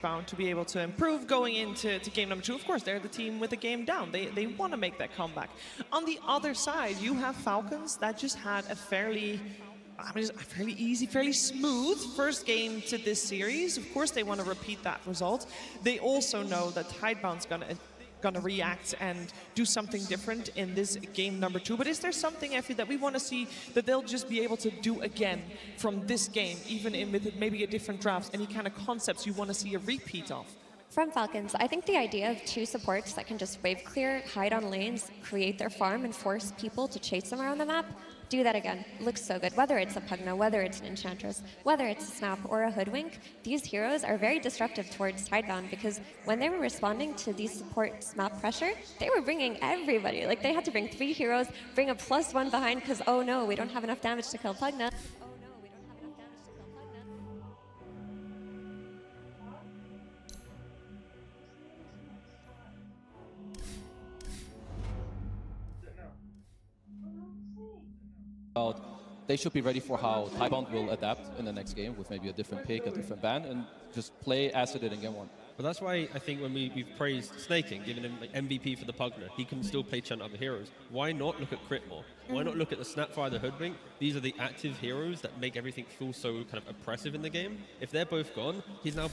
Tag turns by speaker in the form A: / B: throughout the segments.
A: bound to be able to improve going into game number 2. Of course, they're the team with the game down. They want to make that comeback. On the other side, you have Falcons that just had a fairly easy, fairly smooth first game to this series. Of course, they want to repeat that result. They also know that Tidebound's gonna react and do something different in this game number 2. But is there something, Effie, that we want to see that they'll just be able to do again from this game, even in with maybe a different draft? Any kind of concepts you want to see a repeat of?
B: From Falcons, I think the idea of 2 supports that can just wave clear, hide on lanes, create their farm, and force people to chase them around the map, do that again. Looks so good. Whether it's a Pugna, whether it's an Enchantress, whether it's a Snap or a Hoodwink, these heroes are very disruptive towards Tidebound because when they were responding to these supports map pressure, they were bringing everybody. Like, they had to bring 3 heroes, bring a +1 behind because, oh no, we don't have enough damage to kill Pugna.
C: They should be ready for how Tidebound will adapt in the next game with maybe a different pick, a different ban, and just play as it did in game 1.
D: But that's why I think when we've praised Snaking, giving him like MVP for the Pugna, he can still play chant other heroes. Why not look at Crit more? Why not look at the Snapfire, the Hoodwink? These are the active heroes that make everything feel so kind of oppressive in the game. If they're both gone, he's now...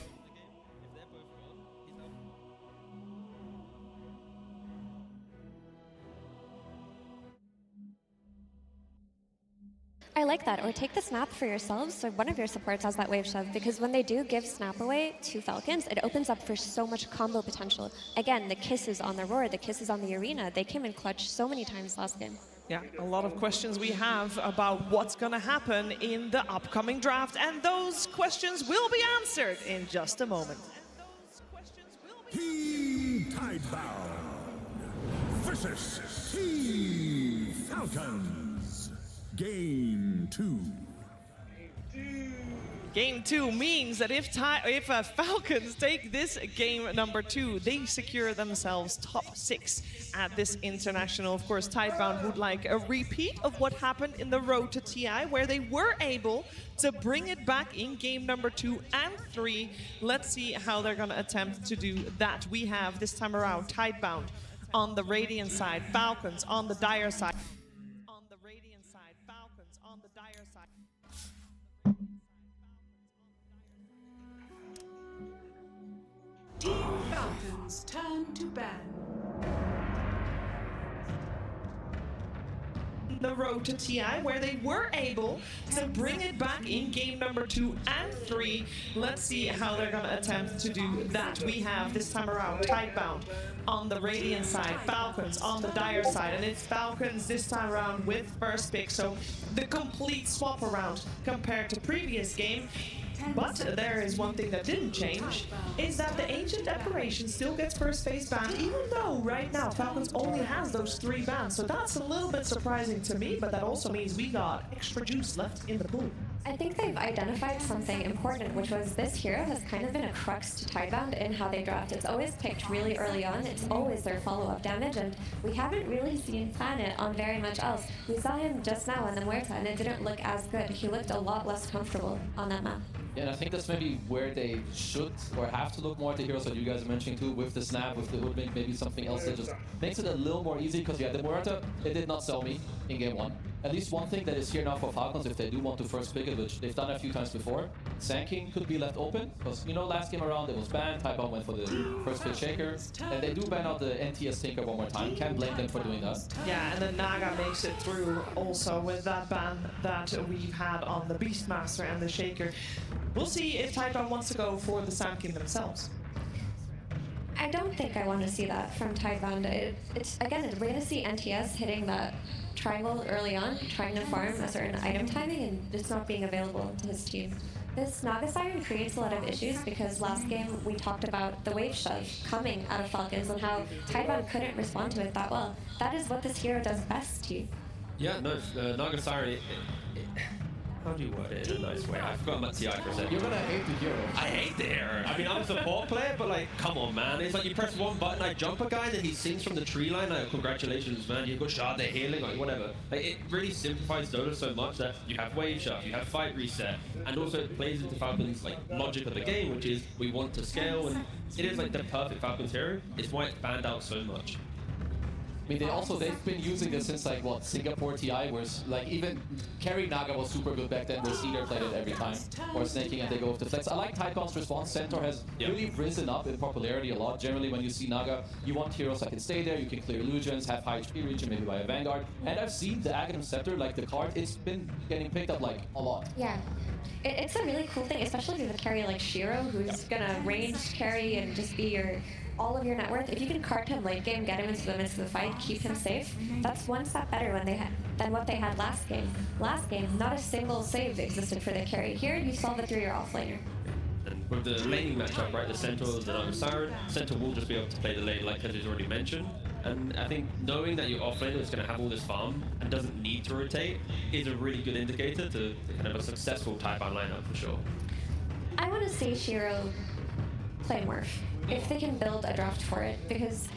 B: I like that, or take the Snap for yourselves, so one of your supports has that wave shove, because when they do give Snap away to Falcons, it opens up for so much combo potential. Again, the kisses on the Roar, the kisses on the Arena, they came in clutch so many times last game.
A: Yeah, a lot of questions we have about what's going to happen in the upcoming draft, and those questions will be answered in just a moment.
E: Team Tidebound versus Team Falcons. Game 2.
A: Game 2 means that if Falcons take this game number 2, they secure themselves top 6 at this international. Of course, Tidebound would like a repeat of what happened in the road to TI, where they were able to bring it back in game number 2 and 3. Let's see how they're going to attempt to do that. We have this time around Tidebound on the Radiant side, Falcons on the Dire side. On the Dire side.
F: Team Falcons turn to ban.
A: The road to TI, where they were able to bring it back in game number 2 and 3. Let's see how they're going to attempt to do that. We have this time around Tidebound on the Radiant side, Falcons on the Dire side, and it's Falcons this time around with first pick. So the complete swap around compared to previous game. But there is one thing that didn't change, is that the Ancient Declaration still gets first phase banned, even though right now Falcons only has those 3 bans. So that's a little bit surprising to me, but that also means we got extra juice left in the pool.
B: I think they've identified something important, which was this hero has kind of been a crux to Tidebound in how they draft. It's always picked really early on, it's always their follow-up damage, and we haven't really seen Planet on very much else. We saw him just now on the Muerta, and it didn't look as good. He looked a lot less comfortable on that map.
C: Yeah, and I think that's maybe where they should or have to look more at the heroes that you guys are mentioning too, with the Snap, with the Hoodwink, maybe something else that just makes it a little more easy, because yeah, the Muerta, it did not sell me in game 1. At least one thing that is here now for Falcons, if they do want to first pick it, which they've done a few times before, Sand King could be left open, because, you know, last game around it was banned, Tidebound went for the first pick Shaker, and they do ban out the NTS Tinker one more time, can't blame them for doing that.
A: Yeah, and then Naga makes it through also with that ban that we've had on the Beastmaster and the Shaker. We'll see if Tidebound wants to go for the Sand King themselves.
B: I don't think I want to see that from Tidebound. Again, we're going to see NTS hitting that triangle early on, trying to farm a certain item timing, and it's not being available to his team. This Naga Siren creates a lot of issues because last game we talked about the wave shove coming out of Falcons and how Tidebound couldn't respond to it that well. That is what this hero does best to you.
D: Yeah, no, Naga Siren, How do you word it in a nice way? I forgot about TI for a second.
C: You're gonna hate the hero.
D: I hate the hero. I mean, I'm a support player, but like, come on, man. It's like you press one button, I jump a guy, and then he sings from the tree line, like, congratulations, man, you've got shard, they're healing, like, whatever. Like, it really simplifies Dota so much that you have wave shove, you have fight reset, and also it plays into Falcon's, like, logic of the game, which is we want to scale, and it is, like, the perfect Falcon's hero. It's why it's banned out so much.
C: I mean, they've been using this since like what, Singapore TI, where like even carry Naga was super good back then, where Cedar played it every time, or snaking and they go with the flex. I like Typeon's response. Centaur has really risen up in popularity a lot. Generally, when you see Naga, you want heroes that can stay there, you can clear illusions, have high HP region, maybe by a Vanguard. And I've seen the Aghanim Scepter, like the card, it's been getting picked up like a lot.
B: Yeah. It's a really cool thing, especially with a carry like Shiro, who's gonna range carry and just be all of your net worth. If you can cart him late game, get him into the midst of the fight, keep him safe, that's one step better than what they had last game. Last game, not a single save existed for the carry. Here, you solve it through your offlaner.
D: And with the laning matchup, right, the Centaur, the Naga Siren, Centaur will just be able to play the lane like Teddy's already mentioned. And I think knowing that your offlaner is going to have all this farm and doesn't need to rotate is a really good indicator to kind of a successful Taiwan lineup for sure.
B: I want to see Shiro play Morph, if they can build a draft for it, because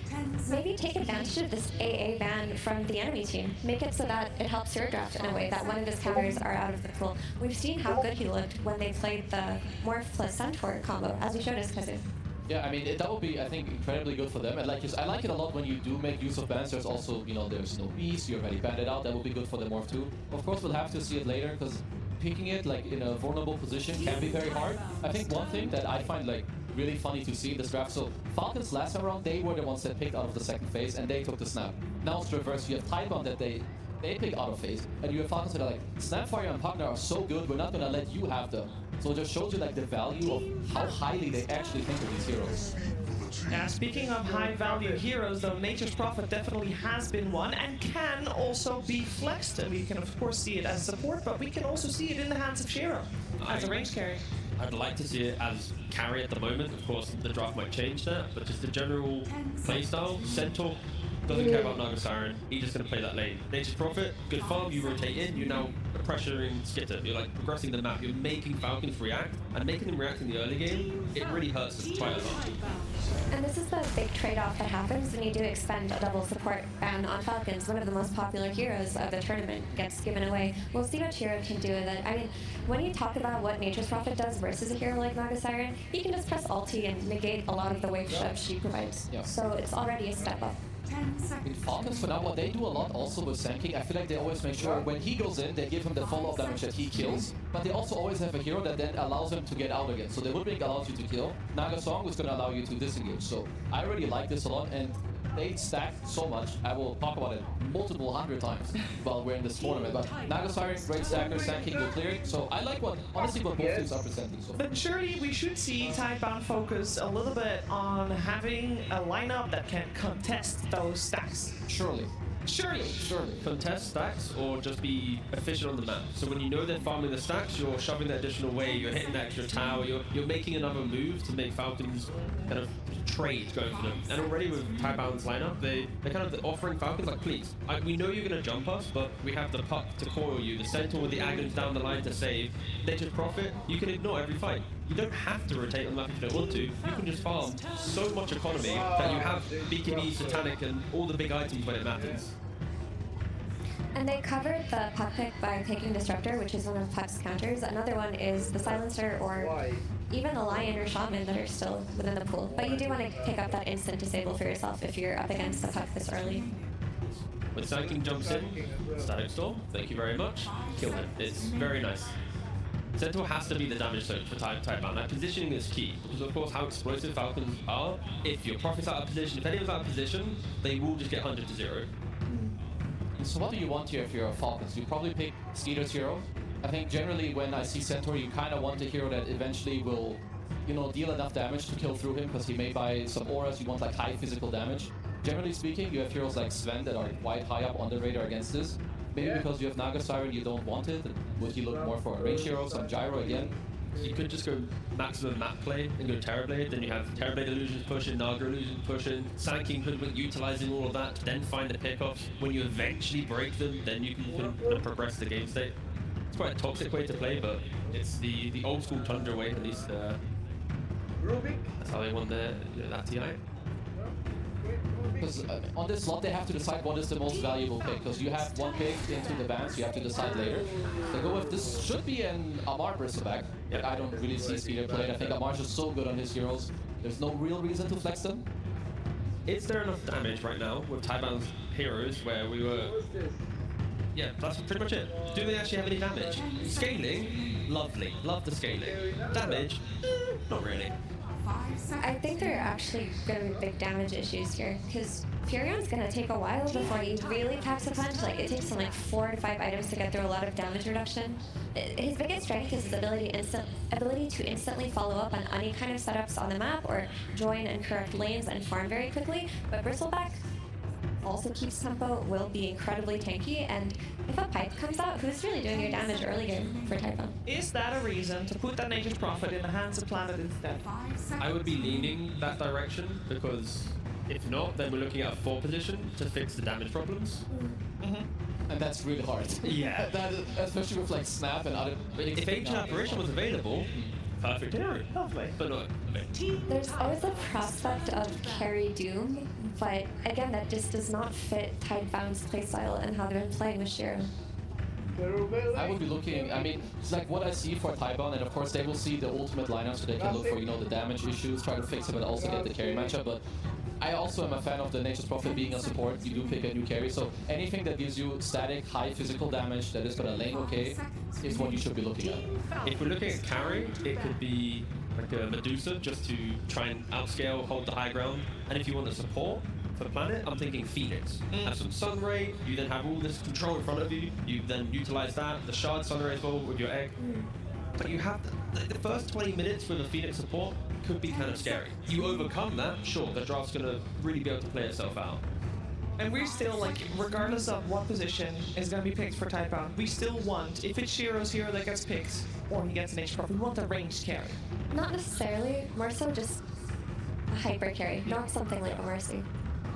B: maybe take advantage of this AA ban from the enemy team. Make it so that it helps your draft in a way, that one of his counters are out of the pool. We've seen how good he looked when they played the Morph plus Centaur combo, as we showed us, Kazu.
C: Yeah, I mean, that would be, I think, incredibly good for them. And like, I like it a lot when you do make use of bans. There's also, you know, there's no beast, you already banned it out. That would be good for the Morph too. Of course, we'll have to see it later, because picking it like in a vulnerable position can be very hard. I think one thing that I find like really funny to see in this draft, so Falcons last time around, they were the ones that picked out of the second phase and they took the snap. Now it's reversed. You have Taiwan that they pick out of phase, and you have Falcons that are like, Snapfire and Pugna are so good, we're not gonna let you have them. So it just shows you like the value of how highly they actually think of these heroes.
A: Yeah, speaking of high-value heroes, though, Nature's Prophet definitely has been one and can also be flexed. And we can, of course, see it as support, but we can also see it in the hands of Shiro as a range carry.
D: I'd like to see it as carry at the moment. Of course, the draft might change that, but just the general playstyle, Centaur doesn't care about Naga Siren. He's just going to play that lane. Nature's Prophet, good farm, you rotate in, you're now pressuring Skitter. You're like progressing the map. You're making Falcons react, and making them react in the early game, it really hurts them quite a lot.
B: And this is the big trade-off that happens when you do expend a double support ban on Falcons. One of the most popular heroes of the tournament gets given away. We'll see what Shiro can do with it. I mean, when you talk about what Nature's Prophet does versus a hero like Naga Siren, he can just press ulti and negate a lot of the wave shove she provides.
C: Yeah.
B: So it's already a step up.
C: In Falcons, for now, what they do a lot also with Sanking, I feel like they always make sure when he goes in, they give him the follow-up damage that he kills, but they also always have a hero that then allows him to get out again. So the Woodwing allows you to kill, Naga Song is going to allow you to disengage. So I really like this a lot, and they stack so much. I will talk about it multiple hundred times while we're in this tournament. But Naga Siren, great stacker, Sanking will clear it. So I like what both teams are presenting. So.
A: But surely we should see Tidebound focus a little bit on having a lineup that can contest those stacks.
C: Surely.
D: Contest stacks or just be efficient on the map. So when you know they're farming the stacks, you're shoving that additional wave, you're hitting the extra tower, you're making another move to make Falcons kind of trade going for them. And already with Taiwan's lineup, they're kind of offering Falcons like, please, we know you're going to jump us, but we have the puck to coil you, the Centaur with the Agons down the line to save. Nature's Prophet, you can ignore every fight. You don't have to rotate on the map if you don't want to. You can just farm so much economy that you have BKB, Satanic, and all the big items when it matters.
B: And they covered the puck pick by taking Disruptor, which is one of Puck's counters. Another one is the Silencer or even the Lion or Shaman that are still within the pool. But you do want to pick up that instant disable for yourself if you're up against the Puck this early.
D: When Sanking jumps in, Static Storm, thank you very much, kill him. It's very nice. Centaur has to be the damage zone for Taiwan. That positioning is key, because of course how explosive Falcons are. If your Prophet's out of position, if anyone's out of position, they will just get 100 to 0.
C: So what do you want here if you're a Falcons? You probably pick Skeeter's hero. I think generally when I see Centaur, you kind of want a hero that eventually will, you know, deal enough damage to kill through him, because he may buy some auras. You want like high physical damage. Generally speaking, you have heroes like Sven that are quite high up on the radar against this. Maybe because you have Naga Siren, you don't want it. Would you look more for a range hero, some gyro again?
D: You could just go maximum map play and go Terrorblade, then you have Terrorblade illusions pushing, Naga illusions pushing, Sanking Hoodwink utilizing all of that, then find the pickoffs. When you eventually break them, then you can progress the game state. It's quite a toxic way to play, but it's the old school Tundra way, at least. That's how they won that TI.
C: Because on this slot, they have to decide what is the most valuable pick. Because you have one pick into the bans, you have to decide later. They go with this should be an Amar bristleback. But I don't really see Speeder played. I think Amar's just so good on his heroes. There's no real reason to flex them.
D: Is there enough damage right now with Taiban's heroes where we were... Yeah, that's pretty much it. Do they actually have any damage? Scaling, lovely. Love the scaling. Damage, not really.
B: I think there are actually going to be big damage issues here, because Furion's going to take a while before he really packs a punch. Like, it takes him like 4 to 5 items to get through a lot of damage reduction. His biggest strength is his ability to instantly follow up on any kind of setups on the map or join and correct lanes and farm very quickly. But Bristleback also keeps tempo, will be incredibly tanky, and if a pipe comes out, who's really doing your damage early game for Typhon?
A: Is that a reason to put that Nature's Prophet in the hands of Planet instead?
D: I would be leaning that direction, because if not, then we're looking at a 4 position to fix the damage problems.
C: And that's really hard.
D: Yeah.
C: That, especially with like Snap and other...
D: If Ancient Apparition was available, perfect hero.
A: Lovely.
D: But not available.
B: There's always a prospect of carry Doom, but again, that just does not fit Tidebound's playstyle and how they've been playing with Shiro.
C: I would be looking, I mean, it's like what I see for Taiban, and of course they will see the ultimate lineup so they can look for, you know, the damage issues, try to fix it, but also get the carry matchup. But I also am a fan of the Nature's Prophet being a support. You do pick a new carry, so anything that gives you static, high physical damage that is gonna lane okay is what you should be looking at.
D: If we're looking at carry, it could be like a Medusa just to try and outscale, hold the high ground. And if you want the support for Planet, I'm thinking Phoenix. Have some Sunray, you then have all this control in front of you, you then utilize that, the Shard Sunray as well with your egg. But you have the first 20 minutes with a Phoenix support could be kind of scary. You overcome that, sure, the draft's gonna really be able to play itself out.
A: And we're still, like, regardless of what position is going to be picked for Typhon, we still want, if it's Shiro's hero that gets picked, or he gets an Nature's Prophet, we want a ranged carry.
B: Not necessarily, more so just a hyper carry, not something like a Mercy.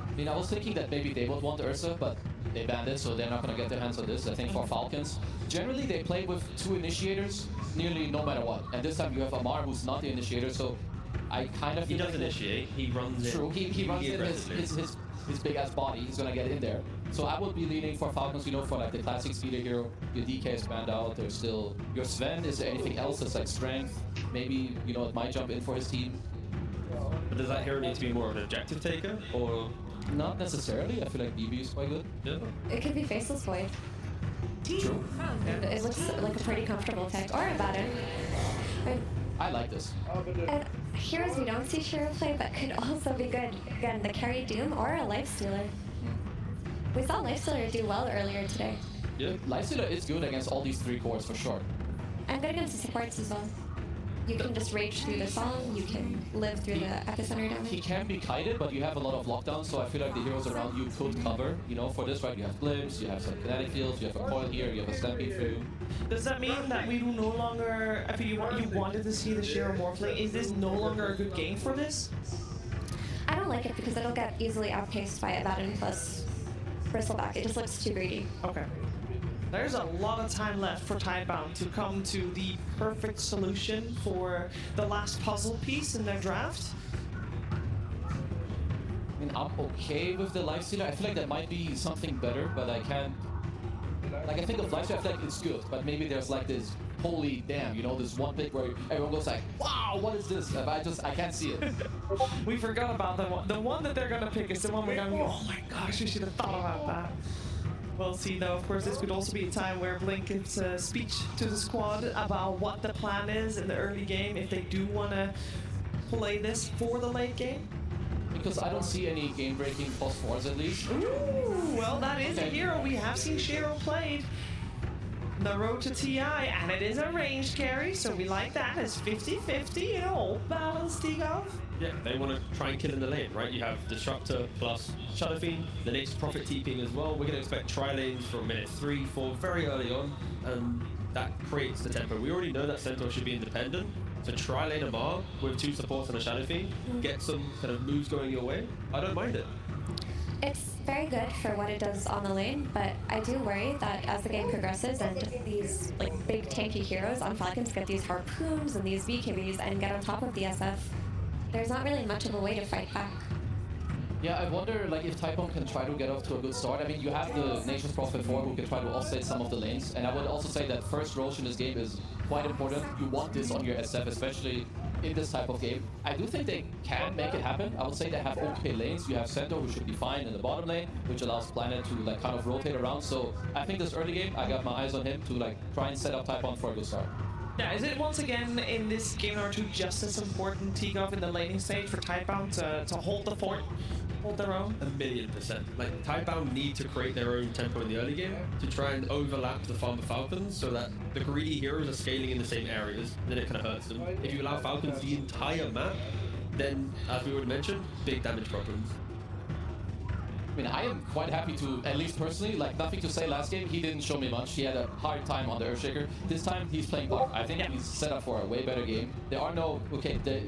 C: I mean, I was thinking that maybe they would want Ursa, but they banned it, so they're not going to get their hands on this. I think for Falcons, generally they play with 2 initiators nearly no matter what. And this time you have Amar, who's not the initiator, so I kind of
D: He
C: feel
D: does
C: like
D: initiate, he runs in.
C: True, he runs in
D: aggressively.
C: his big ass body, he's going to get in there. So I would be leaning for Falcons, you know, for like the classic speeder hero. Your DK is banned out, there's still your Sven. Is there anything else that's like strength? Maybe, you know, it might jump in for his team.
D: But does that hero need to be more of an objective taker, or...?
C: Not necessarily, I feel like BB is quite good.
D: Yeah.
B: It could be Faceless Void.
C: True.
B: It looks like a pretty comfortable tech, or a Baton.
C: I like this.
B: And heroes we don't see Shiro play, but could also be good. Again, the carry Doom or a Lifestealer. We saw Lifestealer do well earlier today.
C: Yeah, Lifestealer is good against all these 3 cores for sure.
B: And good against the supports as well. You can just rage through the song, you can live through the epicenter
C: He
B: damage.
C: can be kited, but you have a lot of lockdowns, so I feel like the heroes around you could cover, you know, for this, right? You have Glimpse, you have some kinetic fields, you have a coil here, you have a stampede through.
A: Does that mean that we no longer, if you wanted to see the Shiro more play, is this no longer a good game for this?
B: I don't like it because it'll get easily outpaced by Abaddon plus Bristleback. It just looks too greedy.
A: Okay. There's a lot of time left for Tidebound to come to the perfect solution for the last puzzle piece in their draft.
C: I mean, I'm okay with the Lifestealer. I feel like there might be something better, but I can't... Like, I think of Lifestealer, I feel like it's good, but maybe there's like this, holy damn, you know, this one pick where everyone goes like, wow, what is this? I can't see it.
A: We forgot about the one. The one that they're gonna pick is the one we're gonna go, oh my gosh, we should have thought about that. We'll see though, of course, this could also be a time where Blink gives a speech to the squad about what the plan is in the early game, if they do want to play this for the late game.
C: Because I don't see any game-breaking +4s at least.
A: Ooh, well, that is a hero. We have seen Shiro played the road to TI, and it is a ranged carry, so we like that. It's 50-50, you know, all balanced, Stigov.
D: Yeah, they want to try and kill in the lane, right? You have Disruptor plus Shadow Fiend, the Nature's Prophet TPing as well. We're going to expect tri-lanes from minute 3, 4, very early on, and that creates the tempo. We already know that Centaur should be independent, so tri-lane Amar with 2 supports and a Shadow Fiend, get some kind of moves going your way. I don't mind it.
B: It's very good for what it does on the lane, but I do worry that as the game progresses and these like big tanky heroes on Falcons get these harpoons and these BKBs and get on top of the SF, there's not really much of a way to fight back.
C: Yeah, I wonder like if Typhoon can try to get off to a good start. I mean, you have the Nature's Prophet 4 who can try to offset some of the lanes, and I would also say that first Roche in this game is quite important. You want this on your SF, especially in this type of game. I do think they can make it happen. I would say they have okay lanes. You have Centaur, who should be fine in the bottom lane, which allows Planet to like kind of rotate around. So I think this early game, I got my eyes on him to like try and set up Typhoon for a good start.
A: Yeah, is it once again in this game number 2 just as important, T-Gov, in the laning stage for Tidebound to hold the fort, hold their own?
D: 1,000,000%. Like, Tidebound need to create their own tempo in the early game to try and overlap the Farmer Falcons so that the greedy heroes are scaling in the same areas, then it kind of hurts them. If you allow Falcons the entire map, then, as we already mentioned, big damage problems.
C: I mean, I am quite happy to, at least personally, like nothing to say last game, he didn't show me much. He had a hard time on the Earthshaker. This time he's playing Buck. I think he's set up for a way better game. There are no, okay, the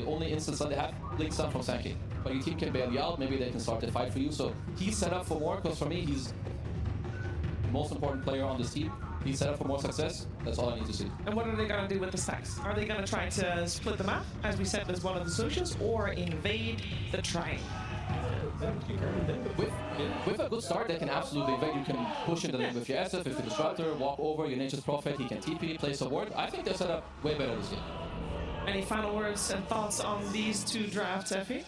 C: only instance that they have, Blink Stun from Sankey. But your team can bail you out, maybe they can start the fight for you. So he's set up for more, because for me, he's the most important player on this team. He's set up for more success. That's all I need to see.
A: And what are they going to do with the stacks? Are they going to try to split the map, as we said as one of the solutions, or invade the triangle?
C: With a good start, they can absolutely invade. You can push in the lane with your SF, with your Disruptor, walk over, your Nature's Prophet, he can TP, place a ward. I think they're set up way better this game.
A: Any final words and thoughts on these two drafts, Effie?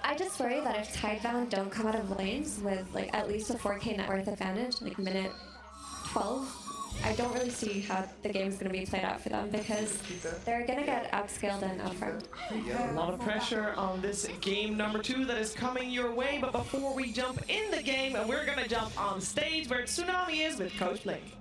B: I just worry that if Tidebound don't come out of lanes with like at least a 4K net worth advantage, like minute 12, I don't really see how the game's going to be played out for them because they're going to get upscaled and upfront.
A: A lot of pressure on this game number 2 that is coming your way, but before we jump in the game, we're going to jump on stage where Tsunami is with Coach Blink.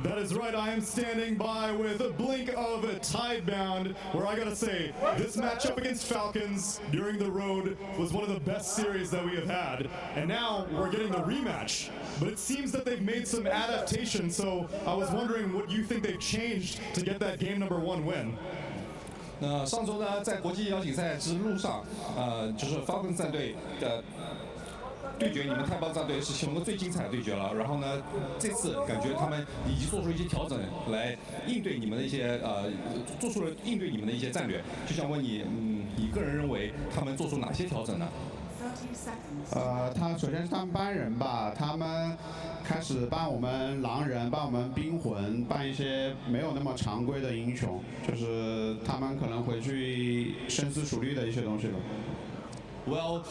G: That is right, I am standing by with a Blink of Tidebound, where I gotta say, this matchup against Falcons during the road was one of the best series that we have had. And now we're getting the rematch. But it seems that they've made some adaptations, so I was wondering what you think they've changed to get that game number 1 win.
H: 那上周呢，在国际邀请赛之路上，就是 Falcons 战队的对决，你们太棒战队是其中的最精彩的对决了。然后呢，这次感觉他们已经做出一些调整来应对你们的一些做出了应对你们的一些战略。就想问你，你个人认为他们做出哪些调整呢？
I: 他首先是他们班人吧，他们开始帮我们狼人，帮我们冰魂，帮一些没有那么常规的英雄，就是他们可能回去深思熟虑的一些东西吧。
H: Well,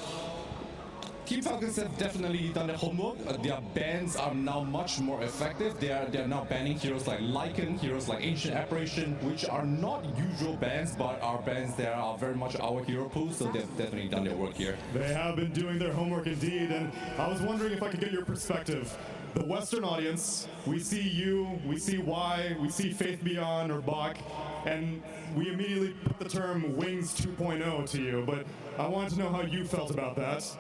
H: Team Falcons have definitely done their homework. Their bans are now much more effective. They're now banning heroes like Lycan, heroes like Ancient Apparition, which are not usual bans, but are bans that are very much our hero pool. So they've definitely done their work here.
G: They have been doing their homework indeed, and I was wondering if I could get your perspective. The Western audience, we see you, we see Y, we see Faith Beyond or Bach, and we immediately put the term Wings 2.0 to you, but I wanted to know how you felt about that.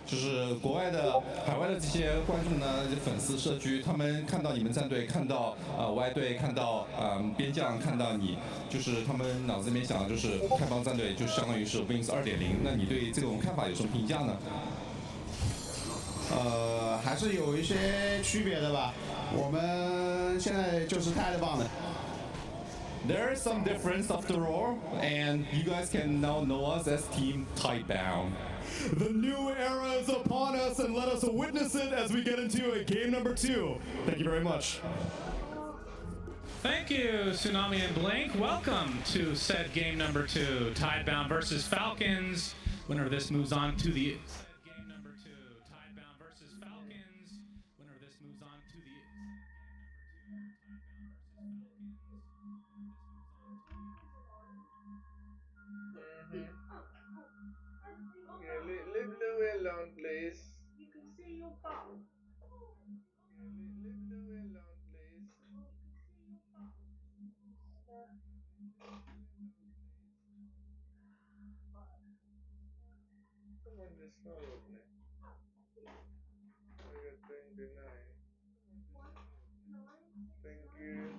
H: 就是国外的、海外的这些观众呢、粉丝社区，他们看到你们战队，看到Y 队，看到边将，看到你，就是他们脑子里面想的就是开邦战队，就相当于是 Wings 2.0。那你对这种看法有什么评价呢？
I: 还是有一些区别的吧。我们现在就是太棒了。
H: There is some difference after all, and you guys can now know us as Team Tidebound.
G: The new era is upon us, and let us witness it as we get into game number 2. Thank you very much.
J: Thank you, Tsunami and Blink. Welcome to said game number 2, Tidebound versus Falcons. Winner of this moves on to the game number 2, Tidebound versus Falcons. Winner of this moves on to the
K: Leave Louis alone, please. You can see your bum. Leave Louis alone, please. Come on, just follow me. I got 29. Thank you.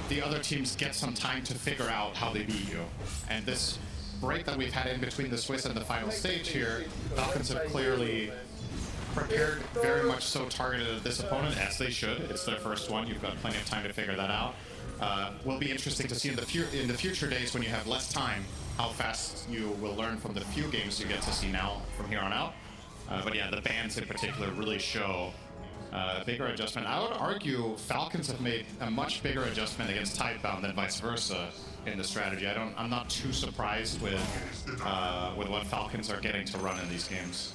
L: the other teams get some time to figure out how they beat you. And this break that we've had in between the Swiss and the final stage here, Falcons have clearly prepared very much so targeted at this opponent, as they should. It's their first one. You've got plenty of time to figure that out. Will be interesting to see in the future days when you have less time, how fast you will learn from the few games you get to see now from here on out. But yeah, the bans in particular really show a bigger adjustment. I would argue Falcons have made a much bigger adjustment against Tidebound than vice versa in the strategy. I'm not too surprised with what Falcons are getting to run in these games.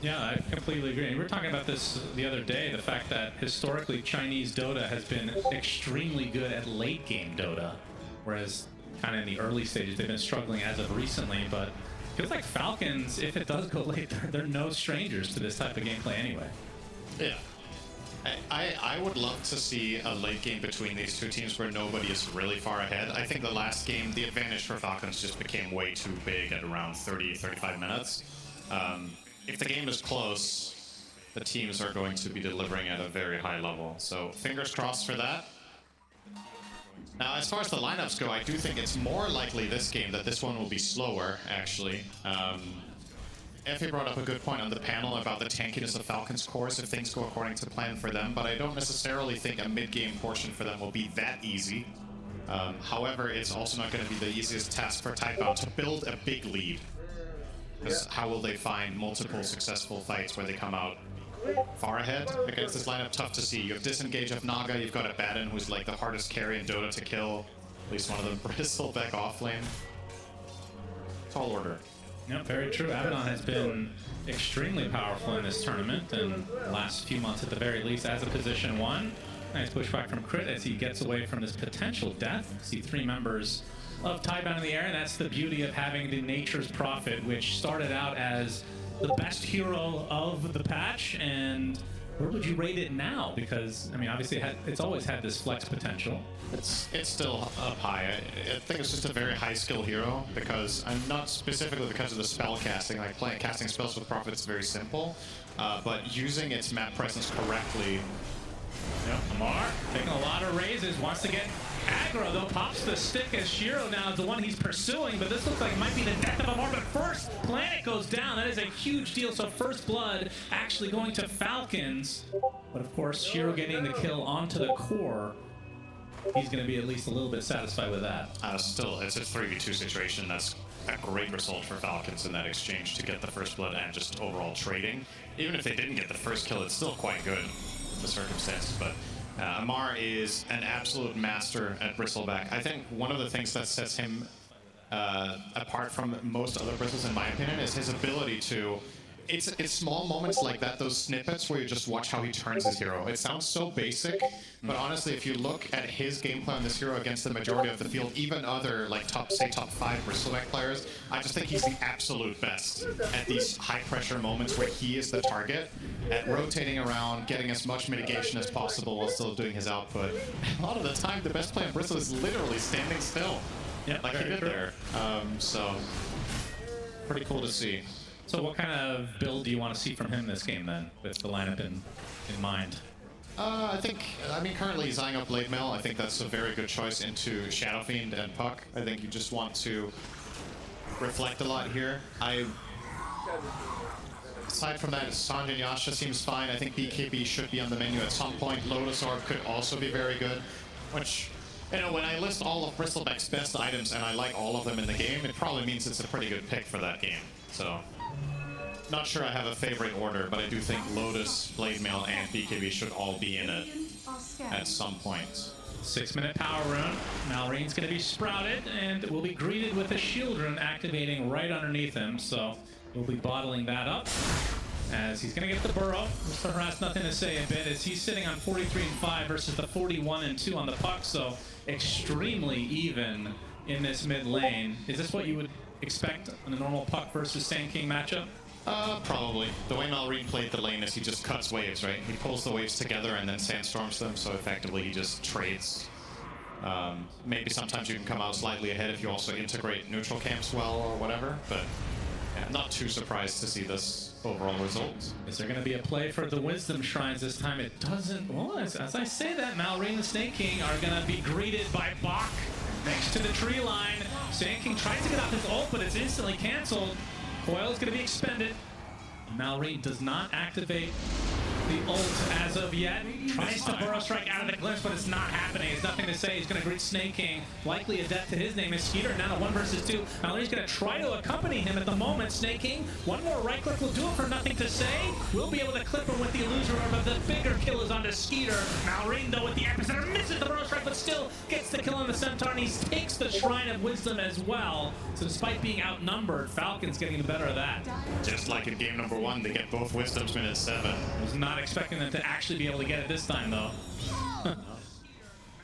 J: Yeah, I completely agree. And we were talking about this the other day, the fact that historically Chinese Dota has been extremely good at late game Dota, whereas kind of in the early stages they've been struggling as of recently, but it feels like Falcons, if it does go late, they're no strangers to this type of gameplay anyway.
L: Yeah. I would love to see a late game between these two teams where nobody is really far ahead. I think the last game, the advantage for Falcons just became way too big at around 30-35 minutes. If the game is close, the teams are going to be delivering at a very high level. So fingers crossed for that. Now, as far as the lineups go, I do think it's more likely this game that this one will be slower, actually. Effie brought up a good point on the panel about the tankiness of Falcons' cores if things go according to plan for them, but I don't necessarily think a mid-game portion for them will be that easy. However, it's also not going to be the easiest task for Tidebound to build a big lead. Because how will they find multiple successful fights where they come out far ahead against this lineup? Tough to see. You have Disengage of Naga, you've got Abaddon, who's like the hardest carry in Dota to kill. At least one of them, Bristleback off lane. Tall order.
J: Yeah, very true. Abaddon has been extremely powerful in this tournament, and the last few months at the very least as a position 1. Nice pushback from Crit as he gets away from this potential death. See 3 members of Tidebound in the air, and that's the beauty of having the Nature's Prophet, which started out as the best hero of the patch. And where would you rate it now? Because, I mean, obviously it's always had this flex potential.
L: It's still up high. I think it's just a very high skill hero, because, and not specifically because of the spell casting, like casting spells with Prophet is very simple, but using its map presence correctly.
J: Yep, Amar taking a lot of raises, wants to get aggro, though pops the stick as Shiro now is the one he's pursuing, but this looks like it might be the death of Amar, but first Planet goes down. That is a huge deal, so first blood actually going to Falcons, but of course Shiro getting the kill onto the core. He's going to be at least a little bit satisfied with that.
L: Still, it's a 3v2 situation. That's a great result for Falcons in that exchange to get the first blood and just overall trading. Even if they didn't get the first kill, it's still quite good, the circumstances, but Amar is an absolute master at Bristleback. I think one of the things that sets him apart from most other Bristles, in my opinion, is his ability to... It's small moments like that, those snippets where you just watch how he turns his hero. It sounds so basic, but honestly, if you look at his gameplay on this hero against the majority of the field, even other, like, top 5 Bristleback players, I just think he's the absolute best at these high-pressure moments where he is the target, at rotating around, getting as much mitigation as possible while still doing his output. A lot of the time, the best player in Bristle is literally standing still, like he did there. So, pretty cool to see.
J: So what kind of build do you want to see from him this game then, with the lineup in mind?
L: I mean, currently he's eyeing up Blade Mail. I think that's a very good choice into Shadow Fiend and Puck. I think you just want to reflect a lot here. Aside from that, Sanjay Yasha seems fine. I think BKB should be on the menu at some point. Lotus Orb could also be very good, which, you know, when I list all of Bristleback's best items and I like all of them in the game, it probably means it's a pretty good pick for that game. So, not sure I have a favorite order, but I do think Lotus, Blade Mail, and BKB should all be in it at some point.
J: 6-minute power rune. Malraine's going to be sprouted, and will be greeted with a shield rune activating right underneath him, so we'll be bottling that up. As he's going to get the burrow. Mr. Harass nothing to say a bit, as he's sitting on 43-5 versus the 41-2 on the Puck, so extremely even in this mid lane. Is this what you would expect in a normal Puck versus Sand King matchup?
L: Probably. The way Malrine played the lane is he just cuts waves, right? He pulls the waves together and then sandstorms them, so effectively he just trades. Maybe sometimes you can come out slightly ahead if you also integrate neutral camps well or whatever, but yeah, not too surprised to see this overall results.
J: Is there going to be a play for the Wisdom Shrines this time? It doesn't. Well, as I say that, Malrine and Snake King are going to be greeted by Bach next to the tree line. Snake King tries to get off his ult, but it's instantly canceled. Coil is going to be expended. Malrine does not activate the ult as of yet. Tries to Burrow Strike out of the glimpse, but it's not happening. There's nothing to say. He's going to greet Snake King. Likely a death to his name is Skeeter. Now 1 versus 2. Malrine's going to try to accompany him at the moment. Snake King, one more right click will do it for nothing to say. We'll be able to clip him with the illusion orb, but the bigger kill is onto Skeeter. Malrine, though, with the epicenter, misses the Burrow Strike, but still gets the kill on the Centaur, and he takes the Shrine of Wisdom as well. So despite being outnumbered, Falcon's getting the better of that.
L: Just like in game number 1, they get both Wisdoms minute 7.
J: I was not expecting them to actually be able to get it this time, though.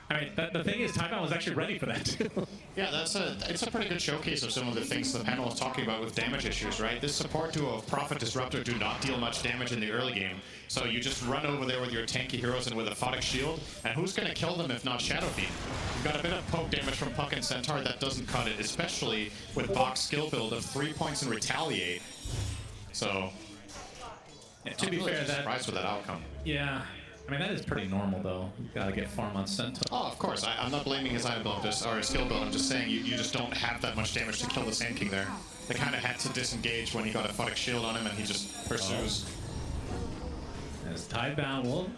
J: I mean, the thing is, TI14 was actually ready for that, too.
L: Yeah, it's a pretty good showcase of some of the things the panel was talking about with damage issues, right? This support duo of Prophet Disruptor do not deal much damage in the early game, so you just run over there with your tanky heroes and with a Photic Shield, and who's going to kill them if not Shadow Fiend? You've got a bit of poke damage from Puck and Centaur that doesn't cut it, especially with Bach's skill build of 3 points and Retaliate. So,
J: yeah, to be fair,
L: surprised with that outcome.
J: Yeah. I mean, that is pretty normal, though. You've got to get farm on Centaur.
L: Oh, of course. I'm not blaming his item build or his skill build. I'm just saying you just don't have that much damage to kill the Sand King there. They kind of had to disengage when he got a Photic Shield on him, and he just pursues.
J: As TI14 will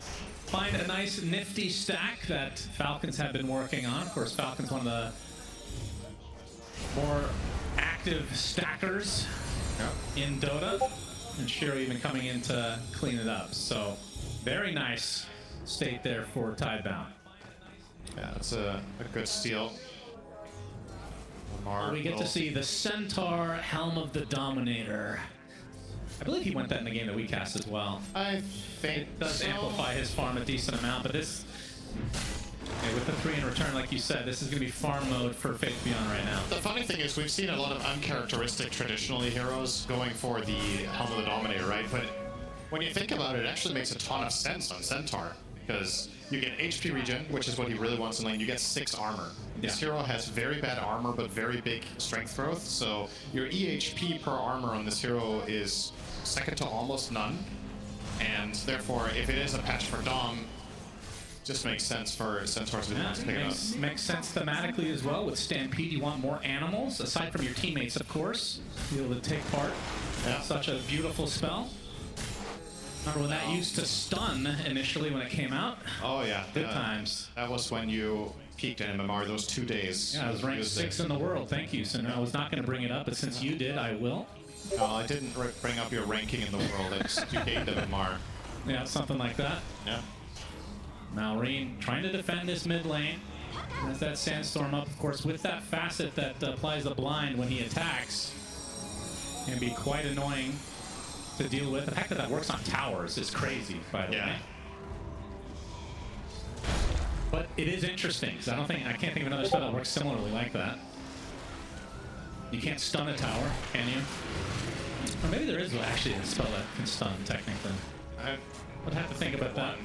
J: find a nice, nifty stack that Falcons have been working on. Of course, Falcons one of the more active stackers in Dota, and Shiro even coming in to clean it up. So, very nice state there for TI14.
L: Yeah, that's a good steal.
J: We get to see the Centaur Helm of the Dominator. I believe he went that in the game that we cast as well.
L: I think
J: it does
L: so.
J: amplify his farm a decent amount, but this, with the 3 in return, like you said, this is going to be farm mode for Faith Beyond right now.
L: The funny thing is we've seen a lot of uncharacteristic traditionally heroes going for the Helm of the Dominator, right? But when you think about it, it actually makes a ton of sense on Centaur, because you get HP regen, which is what he really wants in lane. You get 6 armor. This hero has very bad armor, but very big strength growth, so your EHP per armor on this hero is second to almost none, and therefore, if it is a patch for Dom, just makes sense for Centaur to pick it up.
J: Makes sense thematically as well. With Stampede, you want more animals, aside from your teammates, of course, to be able to take part.
L: Yeah.
J: Such a beautiful spell. Remember when that used to stun initially when it came out?
L: Oh yeah.
J: Good times.
L: That was when you peaked in MMR those 2 days.
J: Yeah, I was ranked 6 in the world. Thank you. So I was not going to bring it up, but since you did, I will.
L: No, I didn't bring up your ranking in the world. I just, you gained MMR.
J: Yeah, something like that.
L: Yeah.
J: Malrine trying to defend this mid lane. Has that Sandstorm up, of course, with that facet that applies the blind when he attacks. Can be quite annoying to deal with. The fact that that works on towers is crazy, by the way. But it is interesting, because I can't think of another spell that works similarly like that. You can't stun a tower, can you? Or maybe there is actually a spell that can stun, technically.
L: I
J: would have to think about that.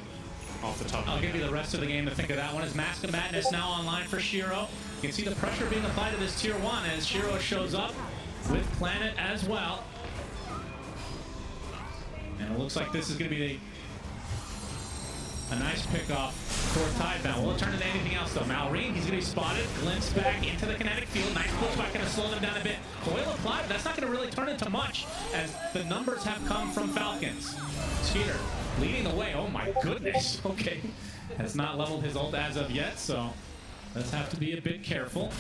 L: Off the top.
J: I'll give you the rest of the game to think of that one. As Mask of Madness now online for Shiro. You can see the pressure being applied to this tier 1 as Shiro shows up with Planet as well. And it looks like this is going to be a nice pickoff for TI14. Will it turn into anything else, though? Malrine, he's going to be spotted, glimpsed back into the kinetic field. Nice pushback, going to slow them down a bit. Coil applied, but that's not going to really turn into much, as the numbers have come from Falcons. Skeeter leading the way. Oh my goodness. Okay. Has not leveled his ult as of yet, so let's have to be a bit careful.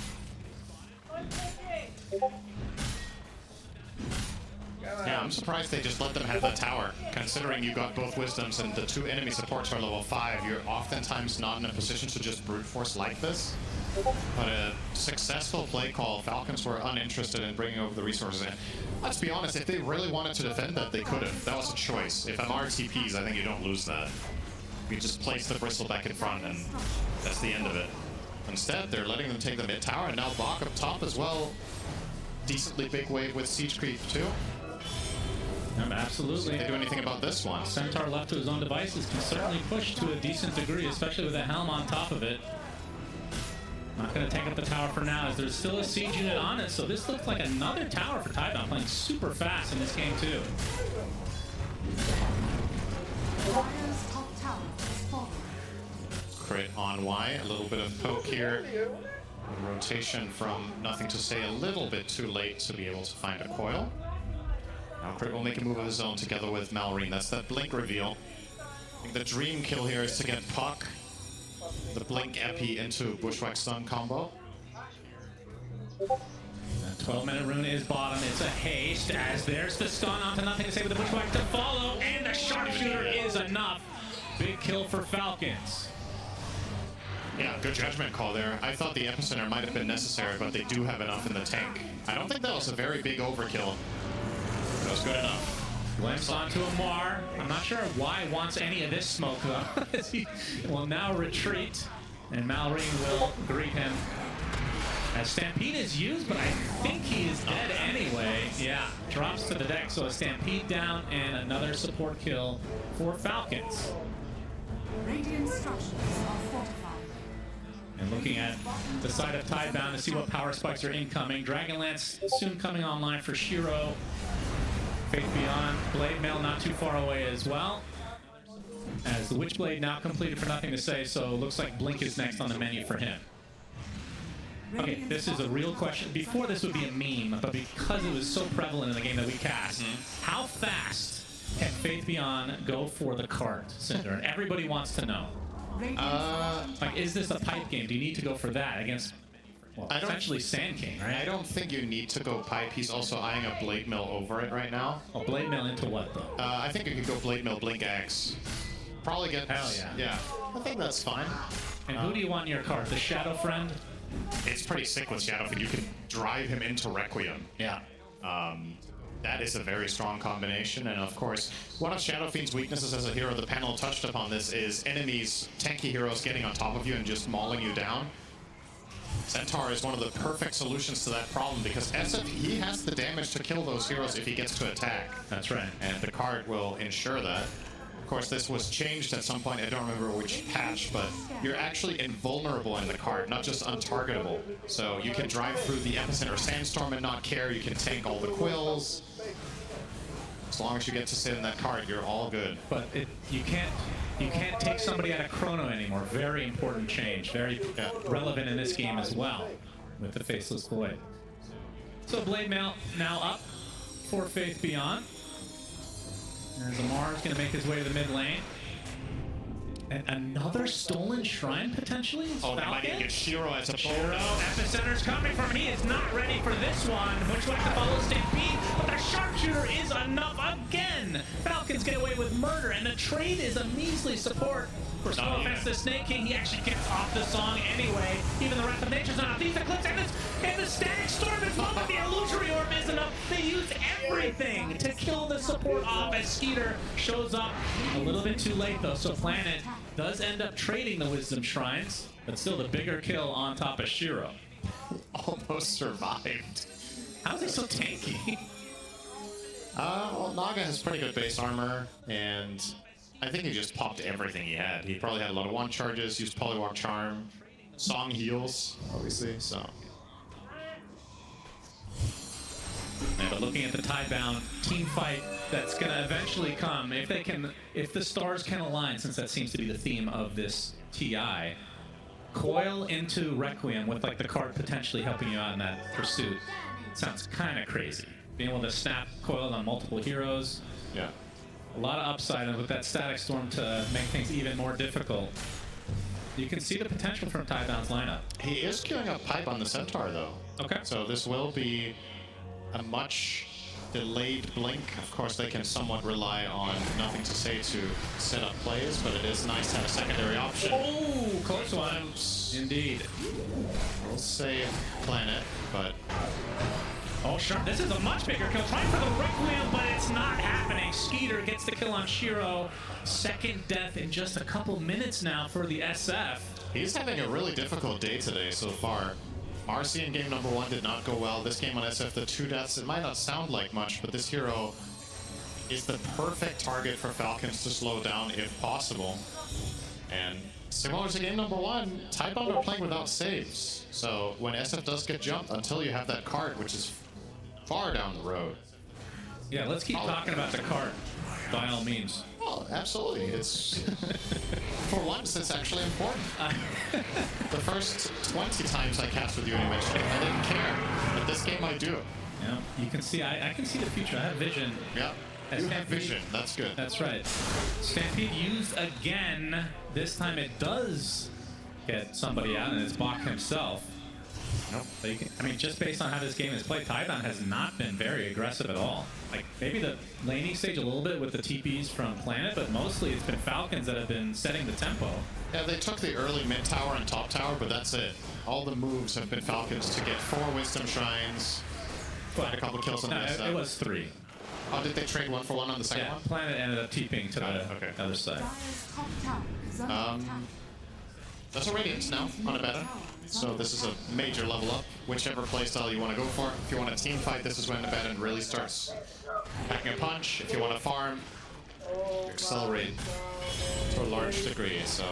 L: Yeah, I'm surprised they just let them have that tower. Considering you got both Wisdoms and the 2 enemy supports are level 5, you're oftentimes not in a position to just brute force like this. But a successful play call, Falcons were uninterested in bringing over the resources in. Let's be honest, if they really wanted to defend that, they could have. That was a choice. If MR TPs, I think you don't lose that. You just place the Bristle back in front, and that's the end of it. Instead, they're letting them take the mid tower, and now Bach up top as well. Decently big wave with Siege Creep too.
J: Absolutely.
L: If they do anything about this one.
J: Centaur left to his own devices can certainly push to a decent degree, especially with a Helm on top of it. Not going to take up the tower for now, as there's still a siege unit on it. So this looks like another tower for TIE14, playing super fast in this game too.
L: Crit on Y, a little bit of poke here. A rotation from Nothing to Say a little bit too late to be able to find a coil. Now Crit will make a move of his own together with Malrine. That's that blink reveal. I think the dream kill here is to get Puck, the blink epi into Bushwhack stun combo.
J: 12-minute rune is bottom. It's a haste, as there's the stun onto Nothing to Say with the Bushwhack to follow, and the sharpshooter is enough. Big kill for Falcons.
L: Yeah, good judgment call there. I thought the epicenter might have been necessary, but they do have enough in the tank. I don't think that was a very big overkill. That was good enough.
J: Glimpse onto a Mar. I'm not sure why wants any of this smoke though. He will now retreat, and Malrine will greet him. As Stampede is used, but I think he is dead anyway. Yeah, drops to the deck, so a Stampede down and another support kill for Falcons.
F: Radiant structures are fortified.
J: And looking at the side of Tidebound to see what power spikes are incoming. Dragonlance soon coming online for Shiro. Faith Beyond, Blade Mail not too far away as well. As the Witchblade now completed for Nothing to Say, so looks like Blink is next on the menu for him. Okay, this is a real question. Before this would be a meme, but because it was so prevalent in the game that we cast, how fast can Faith Beyond go for the cart, Cinder? And everybody wants to know. Like, is this a pipe game? Do you need to go for that against, well, essentially Sand King, right?
L: I don't think you need to go pipe. He's also eyeing a Blade Mill over it right now.
J: Oh, Blade Mill into what, though?
L: I think you could go Blade Mill, Blink Axe. Probably get...
J: Hell yeah.
L: Yeah, I think that's fine.
J: And who do you want in your card? The Shadow Friend?
L: It's pretty sick with Shadow Fiend. You can drive him into Requiem.
J: Yeah.
L: That is a very strong combination, and of course, one of Shadow Fiend's weaknesses as a hero, the panel touched upon this, is enemies, tanky heroes getting on top of you and just mauling you down. Centaur is one of the perfect solutions to that problem, because SF, he has the damage to kill those heroes if he gets to attack.
J: That's right.
L: And the card will ensure that. Of course, this was changed at some point, I don't remember which patch, but you're actually invulnerable in the card, not just untargetable. So you can drive through the Epicenter Sandstorm and not care, you can tank all the quills. As long as you get to sit in that card, you're all good.
J: But you can't take somebody out of Chrono anymore. Very important change. Very relevant in this game as well, with the Faceless Void. So Blade Mail now up for Faith Beyond. There's Amar's going to make his way to the mid lane. And another stolen shrine, potentially?
L: Oh, they might even get Shiro as a
J: Shiro, Epicenter's coming from him. He is not ready for this one. Bushwhack to follow Stampede, but the sharpshooter is enough again. Falcons get away with murder, and the trade is a measly support. For no offense to Snake King, he actually gets off the song anyway. Even the Wrath of Nature's not. These Eclipse and the Static Storm is one, but the Illusory Orb is enough. They use everything to kill the support off as Skeeter shows up a little bit too late though. So Planet does end up trading the Wisdom Shrines, but still the bigger kill on top of Shiro.
L: Almost survived.
J: How is he so tanky?
L: Well, Naga has pretty good base armor, and I think he just popped everything he had. He probably had a lot of one charges, used Polywalk Charm, Song heals, obviously, so.
J: Yeah, but looking at the Tidebound team fight that's going to eventually come, if the stars can align, since that seems to be the theme of this TI, Coil into Requiem with like the card potentially helping you out in that pursuit sounds kind of crazy. Being able to snap Coil on multiple heroes.
L: Yeah.
J: A lot of upside with that Static Storm to make things even more difficult. You can see the potential from Tidebound's lineup.
L: He is queuing up Pipe on the Centaur, though.
J: Okay.
L: So this will be a much delayed blink. Of course, they can somewhat rely on Nothing to Say to set up plays, but it is nice to have a secondary option.
J: Oh, close one. Indeed.
L: We'll save Planet, but...
J: Oh, sure. This is a much bigger kill. Trying for the Requiem, but it's not happening. Skeeter gets the kill on Shiro. Second death in just a couple minutes now for the SF.
L: He's having a really difficult day today so far. Marcy in game number 1 did not go well. This game on SF, the 2 deaths, it might not sound like much, but this hero is the perfect target for Falcons to slow down if possible. And Similar to game number 1, Tidebound are playing without saves. So when SF does get jumped, until you have that cart, which is far down the road.
J: Yeah, let's keep talking about the cart, by all means.
L: Oh, absolutely. It's for once, it's actually important. The first 20 times I cast with you and you mentioned it, I didn't care. But this game I do.
J: Yeah, you can see, I can see the future. I have vision.
L: Yeah. You have vision. That's good.
J: That's right. Stampede used again. This time it does get somebody out, and it's Bach himself.
L: Nope.
J: So you can, I mean, just based on how this game is played, Tidebound has not been very aggressive at all. Like, maybe the laning stage a little bit with the TPs from Planet, but mostly it's been Falcons that have been setting the tempo.
L: Yeah, they took the early mid tower and top tower, but that's it. All the moves have been Falcons to get 4 Wisdom Shrines, find a couple kills on the next
J: It was 3.
L: Oh, did they trade 1 for 1 on the second one?
J: Planet ended up TPing to the other side.
L: That's a Radiance now on a meta. So this is a major level up. Whichever playstyle you want to go for. If you want a team fight, this is when the meta really starts packing a punch. If you want to farm, accelerate to a large degree. So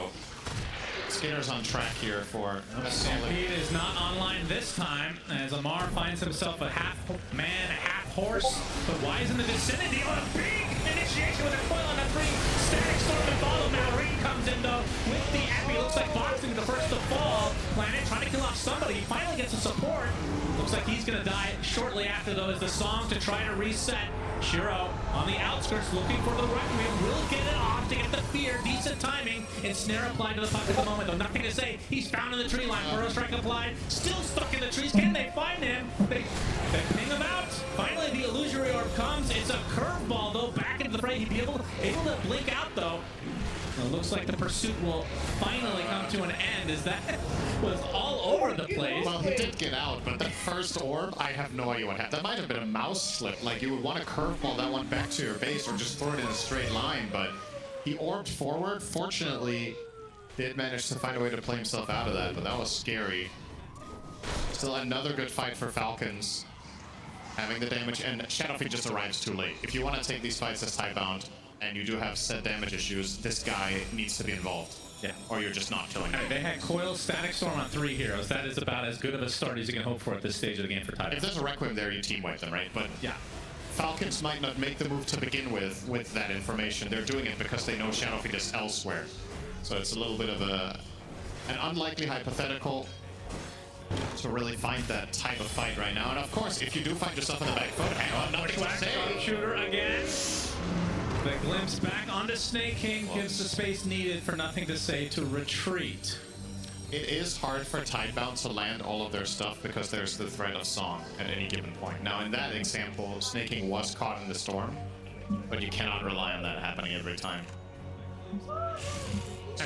L: Skinner's on track here for a
J: Stampede is not online this time, as Amar finds himself a half man, a half horse. But why is in the vicinity on a big initiation with a coil on a 3. Static Storm to follow. Marine comes in though with the epi. Looks like boxing the first to fall. Planet trying to kill off somebody. He finally gets some support. Looks like he's gonna die shortly after though, as the song to try to reset. Shiro on the outskirts looking for the Requiem. Will get it off to get the fear. Decent timing. And snare applied to the puck at the moment though. Nothing to say. He's found in the tree line. Burrow strike applied. Still stuck in the trees. Can they find him? They ping him out. Finally the illusory orb comes. It's a curveball though. Back into the fray. He'd be able to blink out though. It looks like the pursuit will finally come to an end, as that was all over the place.
L: Well, he did get out, but the first orb, I have no idea what happened. That might have been a mouse slip. Like, you would want to curveball that one back to your base or just throw it in a straight line, but he orbed forward. Fortunately, did manage to find a way to play himself out of that, but that was scary. Still another good fight for Falcons. Having the damage, and Shadowfiend just arrives too late. If you want to take these fights as Tidebound, and you do have set damage issues, this guy needs to be involved.
J: Yeah.
L: Or you're just not killing him.
J: They had Coil, Static Storm on 3 heroes. That is about as good of a start as you can hope for at this stage of the game for Tidebound.
L: If there's a Requiem there, you team wipe them, right? But
J: yeah,
L: Falcons might not make the move to begin with that information. They're doing it because they know Shadowfiend is elsewhere. So it's a little bit of an unlikely hypothetical to really find that type of fight right now. And of course, if you do find yourself in the back foot, hang on, nothing to say.
J: Shooter again. The glimpse back onto Snake King gives the space needed for Nothing to Say to retreat.
L: It is hard for Tidebound to land all of their stuff because there's the threat of song at any given point. Now, in that example, Snake King was caught in the storm, but you cannot rely on that happening every time.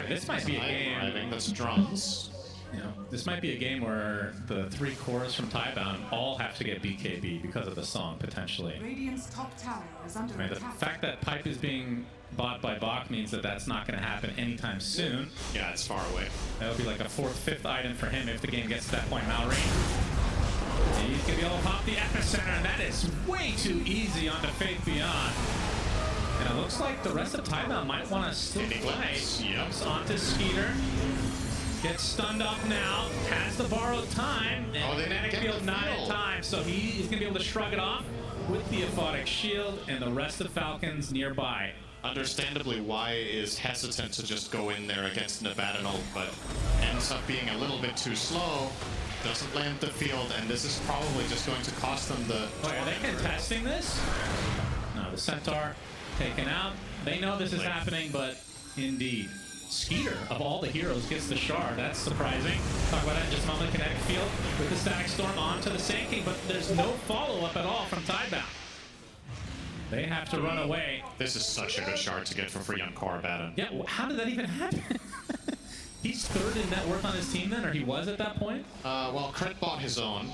J: This might be a game.
L: That's drums.
J: You know, this might be a game where the 3 cores from Tidebound all have to get BKB because of the song, potentially.
F: Radiant's top tower is under
J: The
F: attack.
J: fact that Pipe is being bought by Bach means that that's not going to happen anytime soon.
L: Yeah, it's far away.
J: That'll be like a 4th, 5th item for him if the game gets to that point. Mallory. He's going to be able to pop the epicenter, and that is way too easy onto Faith Beyond. And it looks like the rest of Tidebound might want to still fight.
L: Yep.
J: Onto Skeeter. Gets stunned up now, has the borrowed time, and Kinetic Field not in time, so he is going to be able to shrug it off with the Aphotic Shield and the rest of Falcons nearby.
L: Understandably, Y is hesitant to just go in there against Nabatinal, but ends up being a little bit too slow, doesn't land the field, and this is probably just going to cost them the...
J: Oh, are they contesting this? No, the Centaur taken out. They know this is happening, but indeed. Skeeter, of all the heroes, gets the shard. That's surprising. Talk about that in just a moment. Kinetic Field with the Static Storm onto the Sand King, but there's no follow-up at all from Tidebound. They have to run away.
L: This is such a good shard to get for free on Korriban.
J: Yeah, how did that even happen? He's 3rd in net worth on his team then, or he was at that point?
L: Well, Crit bought his own,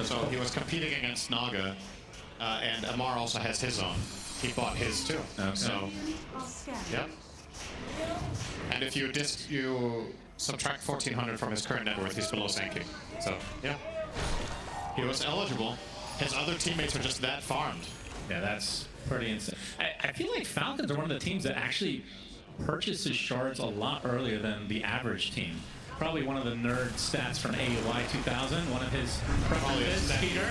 L: so he was competing against Naga, and Amar also has his own. He bought his too.
J: Okay.
L: So, yep. And if you subtract 1,400 from his current net worth, he's below Sand King. So, yeah. He was eligible. His other teammates are just that farmed.
J: Yeah, that's pretty insane. I feel like Falcons are one of the teams that actually purchases shards a lot earlier than the average team. Probably one of the nerd stats from AUI 2000, one of his preferences, Peter.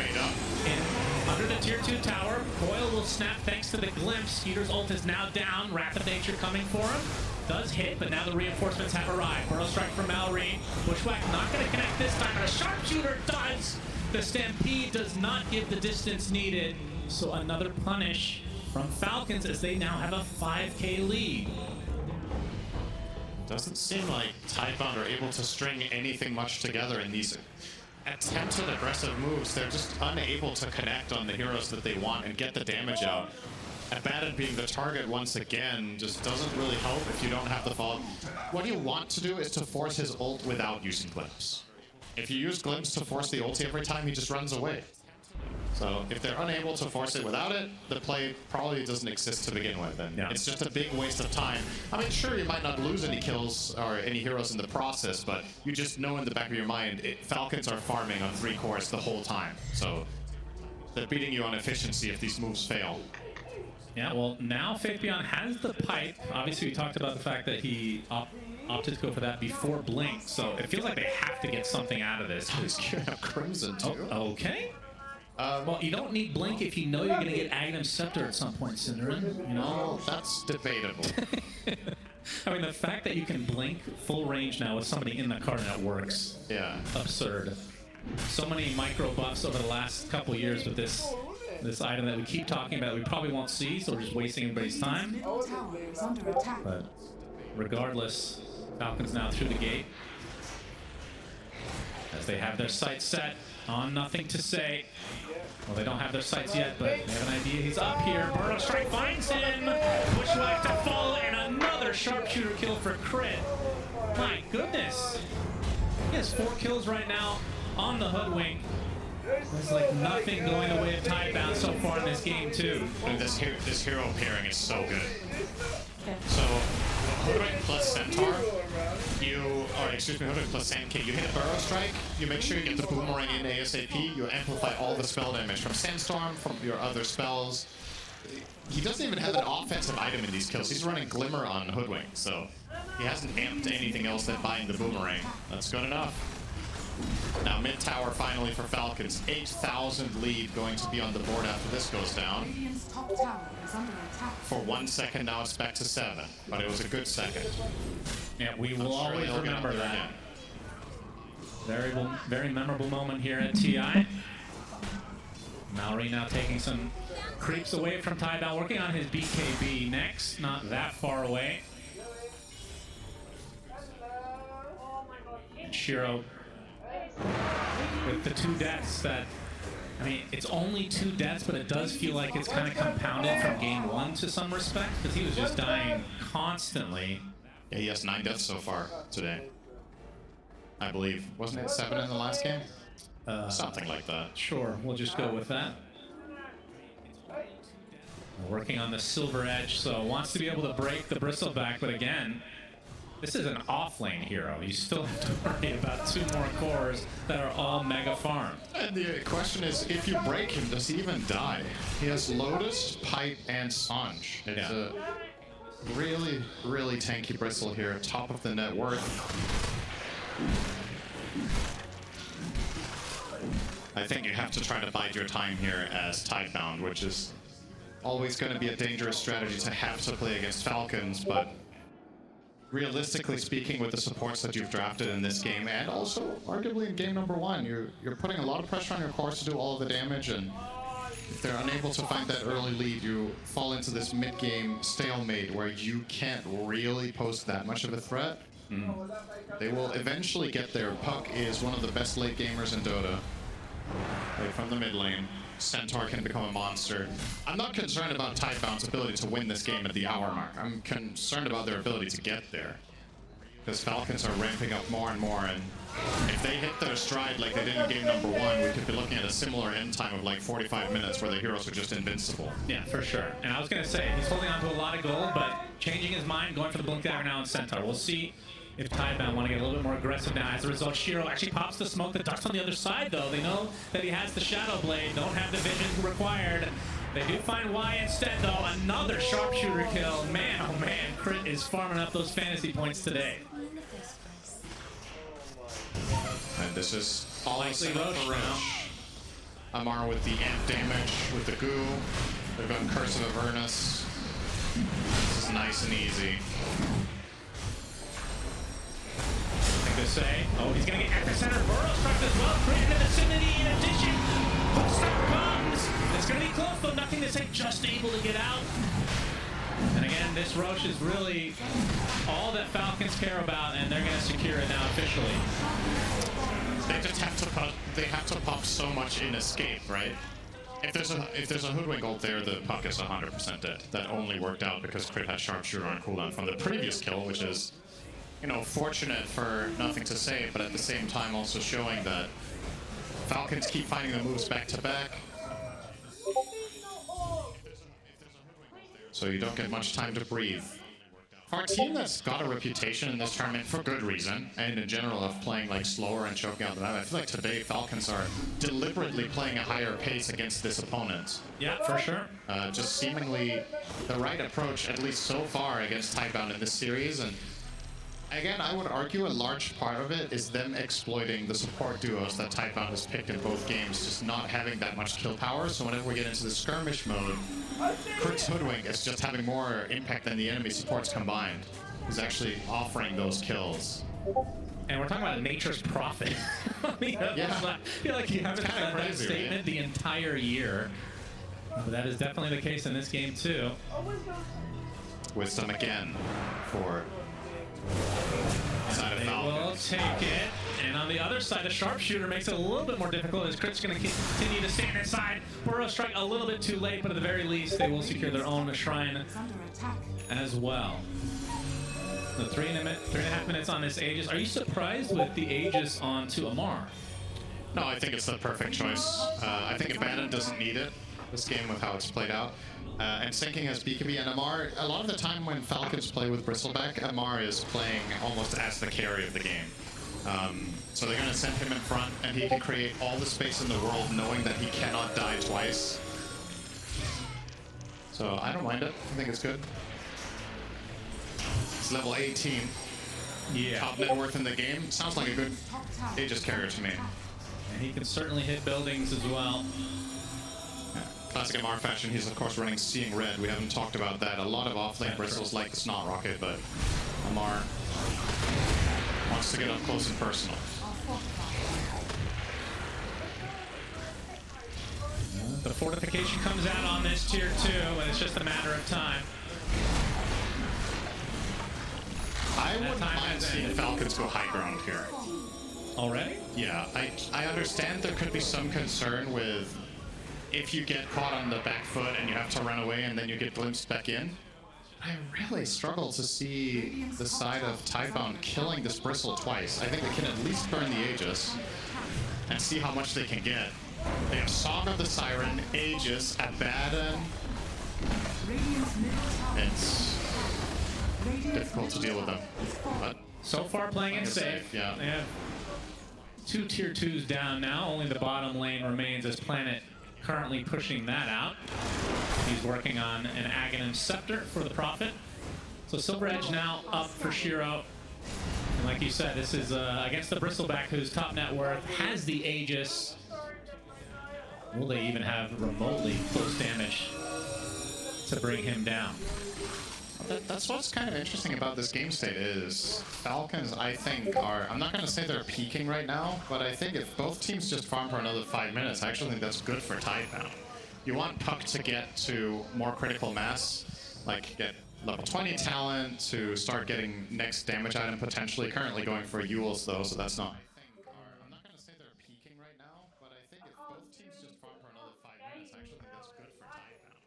J: Under the tier 2 tower, Coil will snap thanks to the glimpse. Peter's ult is now down, Wrath of Nature coming for him. Does hit, but now the reinforcements have arrived. Burrow strike from Mallory. Bushwhack not going to connect this time, but a sharpshooter does. The Stampede does not give the distance needed. So another punish from Falcons as they now have a 5K lead.
L: Doesn't seem like Tidebound are able to string anything much together in these attempted aggressive moves. They're just unable to connect on the heroes that they want and get the damage out. Abaddon being the target once again just doesn't really help if you don't have the follow. What you want to do is to force his ult without using Glimpse. If you use Glimpse to force the ulti every time, he just runs away. So if they're unable to force it without it, the play probably doesn't exist to begin with, and it's just a big waste of time. I mean, sure, you might not lose any kills or any heroes in the process, but you just know in the back of your mind, Falcons are farming on 3 cores the whole time. So they're beating you on efficiency if these moves fail.
J: Yeah, well, now Faith has the pipe. Obviously, we talked about the fact that he opted to go for that before Blink, so it feels like they have to get something out of this.
L: He's gonna have Crimson, too.
J: Oh, okay. Well, you don't need Blink if you know you're going to get Aghanim Scepter at some point, Cinderin. You know?
L: That's debatable.
J: I mean, the fact that you can Blink full range now with somebody in the car net works.
L: Yeah.
J: Absurd. So many micro buffs over the last couple years with this item that we keep talking about we probably won't see, so we're just wasting everybody's time. But regardless, Falcons now through the gate as they have their sights set on nothing to say. Well, they don't have their sights yet, but they have an idea. He's up here. Burrow strike finds him. Bushwhack to follow, and another sharpshooter kill for Crit. My goodness. He has 4 kills right now on the Hoodwink. There's like nothing going the way of Tidebound so far in this game, too.
L: And this hero pairing is so good. So, Hoodwink plus Centaur, Hoodwink plus Sandking, you hit a Burrow Strike, you make sure you get the Boomerang in ASAP, you amplify all the spell damage from Sandstorm, from your other spells. He doesn't even have an offensive item in these kills. He's running Glimmer on Hoodwink, so he hasn't amped anything else than buying the Boomerang. That's good enough. Now mid tower finally for Falcons. 8,000 lead going to be on the board after this goes down. For 1 second now it's back to 7, but it was a good second.
J: Yeah, we will always remember that. Very memorable moment here at TI. Mallory now taking some creeps away from Tidebound, working on his BKB next, not that far away. And Shiro with the 2 deaths that, I mean, it's only 2 deaths, but it does feel like it's kind of compounded from game 1 to some respect, because he was just dying constantly.
L: Yeah, he has 9 deaths so far today, I believe. Wasn't it 7 in the last game? Something like that.
J: Sure, we'll just go with that. Working on the Silver Edge, so wants to be able to break the Bristleback, but again, this is an off-lane hero. You still have to worry about 2 more cores that are all mega farmed.
L: And the question is, if you break him, does he even die? He has Lotus, Pipe, and Sanj. It's a really, really tanky Bristle here, top of the net worth. I think you have to try to bide your time here as Tidebound, which is always going to be a dangerous strategy to have to play against Falcons, but realistically speaking, with the supports that you've drafted in this game, and also arguably in game number 1, you're putting a lot of pressure on your cores to do all of the damage, and if they're unable to find that early lead, you fall into this mid-game stalemate where you can't really pose that much of a threat. They will eventually get there. Puck is one of the best late gamers in Dota. Right from the mid lane. Centaur can become a monster. I'm not concerned about Tidebound's ability to win this game at the hour mark. I'm concerned about their ability to get there. Because Falcons are ramping up more and more, and if they hit their stride like they did in game number 1, we could be looking at a similar end time of like 45 minutes where the heroes are just invincible.
J: Yeah, for sure. And I was going to say, he's holding on to a lot of gold, but changing his mind, going for the Blink Dagger now in Centaur. We'll see if Tidebound want to get a little bit more aggressive now. As a result, Shiro actually pops the smoke. The Duck's on the other side, though. They know that he has the Shadow Blade, don't have the vision required. They do find Y instead, though. Another sharpshooter kill. Man, oh man, Crit is farming up those fantasy points today.
L: And this is all
J: Likely Roche now.
L: Amar with the amp damage, with the goo. They've got Curse of Avernus. This is nice and easy.
J: Thing to say. Oh, he's going to get epicenter burrow struck as well. Crit in the vicinity in addition. Hookstop comes. It's going to be close, though. Nothing to say. Just able to get out. And again, this Roche is really all that Falcons care about, and they're going to secure it now officially.
L: They just have to pop so much in escape, right? If there's a hoodwink ult there, the puck is 100% dead. That only worked out because Crit had sharpshooter on cooldown from the previous kill, which is, you know, fortunate for nothing to say, but at the same time also showing that Falcons keep finding the moves back to back. So you don't get much time to breathe. For a team that's got a reputation in this tournament for good reason, and in general of playing like slower and choking out the map, I feel like today Falcons are deliberately playing a higher pace against this opponent.
J: Yeah, for sure.
L: Just seemingly the right approach, at least so far, against Tidebound in this series. And again, I would argue a large part of it is them exploiting the support duos that Tidebound has picked in both games, just not having that much kill power. So whenever we get into the skirmish mode, Crit's Hoodwink is just having more impact than the enemy supports combined. He's actually offering those kills.
J: And we're talking about nature's prophet.
L: Yeah.
J: I feel like you haven't said that statement right? The entire year. But that is definitely the case in this game, too.
L: Wisdom again for side of
J: they
L: Falcons.
J: Will take it. And on the other side, the sharpshooter makes it a little bit more difficult as Crit's going to continue to stand inside. Burrow strike a little bit too late, but at the very least, they will secure their own shrine as well. The 3.5 minutes on this Aegis. Are you surprised with the Aegis onto Amar?
L: No, I think it's the perfect choice. I think Abandon doesn't need it, this game with how it's played out. And syncing as BKB and Amar, a lot of the time when Falcons play with Bristleback, Amar is playing almost as the carry of the game. So they're going to send him in front, and he can create all the space in the world knowing that he cannot die twice. So I don't mind it. I think it's good. It's level 18.
J: Yeah.
L: Top net worth in the game. Sounds like a good Aegis carrier to me.
J: And he can certainly hit buildings as well.
L: Classic MR fashion, he's of course running Seeing Red. We haven't talked about that. A lot of offlane bristles like the Snot Rocket, but MR wants to get up close and personal.
J: The fortification comes out on this tier 2, and it's just a matter of time.
L: I wouldn't mind seeing Falcons go high ground here.
J: Already?
L: Yeah, I understand there could be some concern with if you get caught on the back foot and you have to run away and then you get glimpsed back in. I really struggle to see the side of Tidebound killing this bristle twice. I think they can at least burn the Aegis and see how much they can get. They have Song of the Siren, Aegis, Abaddon. It's difficult to deal with them. But
J: so far playing it safe.
L: Yeah.
J: They have 2 tier 2s down now. Only the bottom lane remains as Planet currently pushing that out. He's working on an Aghanim Scepter for the Prophet. So Silver Edge now up for Shiro. And like you said, this is against the Bristleback, whose top net worth has the Aegis. Will they even have remotely close damage to bring him down?
L: That's what's kind of interesting about this game state is Falcons, I think, are... I'm not going to say they're peaking right now, but I think if both teams just farm for another 5 minutes, I actually think that's good for Tidebound. You want Puck to get to more critical mass, like get level 20 talent to start getting next damage item potentially. Currently going for Yules though, so that's not... I'm not going to say they're peaking right now, but I think if both teams just farm for another 5 minutes, I actually think that's good for Tidebound.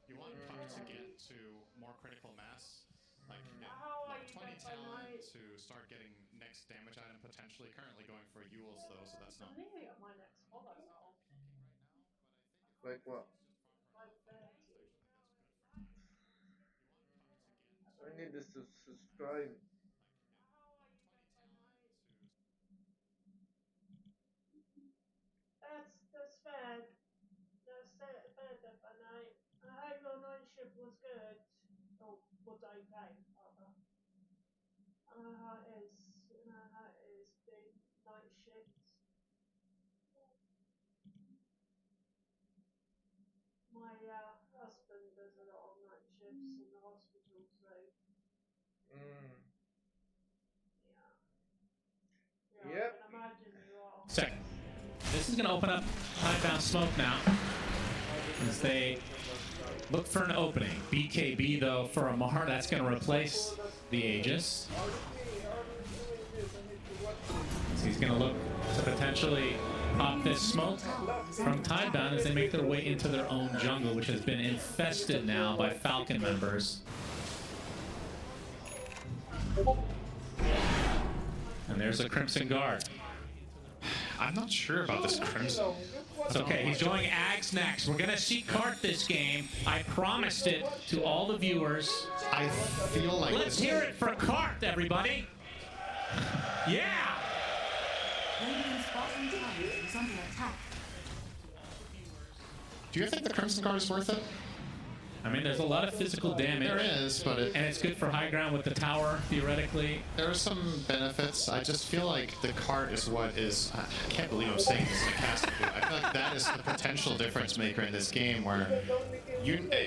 L: You want Puck to get to more critical mass, like get level 20 talent to start getting next damage item potentially. Currently going for Yules though, so that's not...
K: Like what? I need to subscribe.
M: That's fair. That's fair, Panay.
K: okay. I know how it is. You know how it is being night shifts. My husband does a lot of night shifts in the hospital, so yeah,
J: Yep.
K: I can imagine you are.
J: Second. This is going to open up Tidebound Smoke now as they look for an opening. BKB, though, for Amar, that's going to replace the Aegis. So he's going to look to potentially pop this smoke from Tidebound as they make their way into their own jungle, which has been infested now by Falcon members. And there's a Crimson Guard.
L: I'm not sure about this Crimson.
J: It's okay, he's going Ags next. We're gonna see Cart this game. I promised it to all the viewers.
L: I feel like
J: Let's hear it for Cart, everybody. Yeah!
F: Radiant's bottom tower is under attack.
L: Do you think the Crimson Guard is worth it?
J: I mean, there's a lot of physical damage.
L: There is, but
J: and it's good for high ground with the tower, theoretically.
L: There are some benefits. I just feel like the cart is what is... I can't believe I'm saying this sarcastically. I feel like that is the potential difference maker in this game, where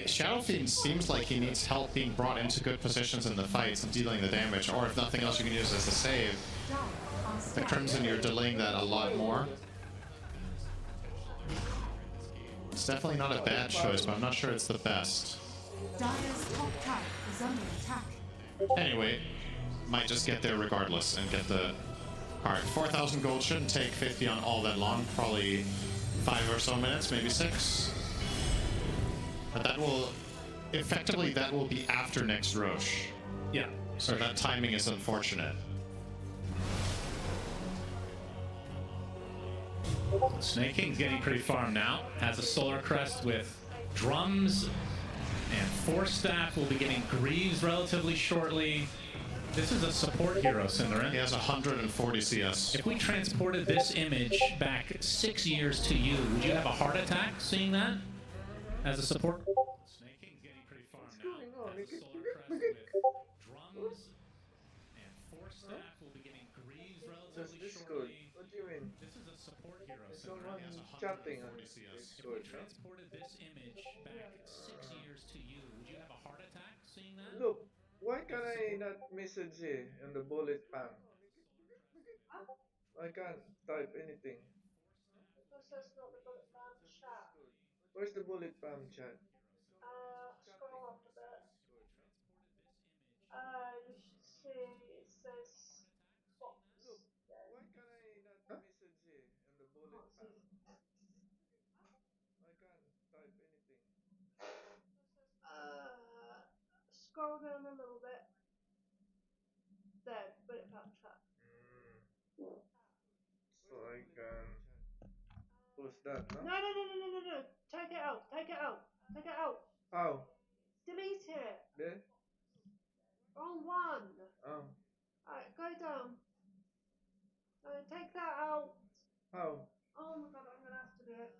L: Shadow Fiend seems like he needs help being brought into good positions in the fights and dealing the damage, or if nothing else, you can use it as a save. The Crimson, you're delaying that a lot more. It's definitely not a bad choice, but I'm not sure it's the best.
F: Dire's top tower is under attack.
L: Anyway, might just get there regardless and get the... Alright, 4,000 gold shouldn't take 50 on all that long. Probably 5 or so minutes, maybe 6. But that will... Effectively, that will be after next Roche.
J: Yeah.
L: So that timing is unfortunate.
J: Snake King's getting pretty farmed now. Has a Solar Crest with drums and Force Staff. Will be getting Greaves relatively shortly. This is a support hero, Cinderin.
L: He has 140 CS.
J: If we transported this image back 6 years to you, would you have a heart attack seeing that as a support? Snake King's getting pretty farmed now. Has a Solar Crest with drums and Force Staff. Will be getting Greaves relatively shortly.
K: What do you mean?
J: This is a support hero,
K: Someone
J: Cinderin.
K: chatting on
J: If
K: Discord,
J: we
K: huh?
J: transported this image back 6 years to you, would you have a heart attack seeing that?
K: Look, why can I not message here in the bullet pan? I can't type anything. Because that's not the bullet pan chat. Where's the bullet pan chat? Scroll up a bit. You should see it says box. Look, why can I not message here in the bullet pan? I can't type anything. Scroll down a little bit. There, bullet pan chat. So I can push that, no? No. Take it out. Take it out. Take it out. How? Delete it. There? Wrong one. Oh. Alright, go down. Take that out. How? Oh my god, I'm gonna have to do it.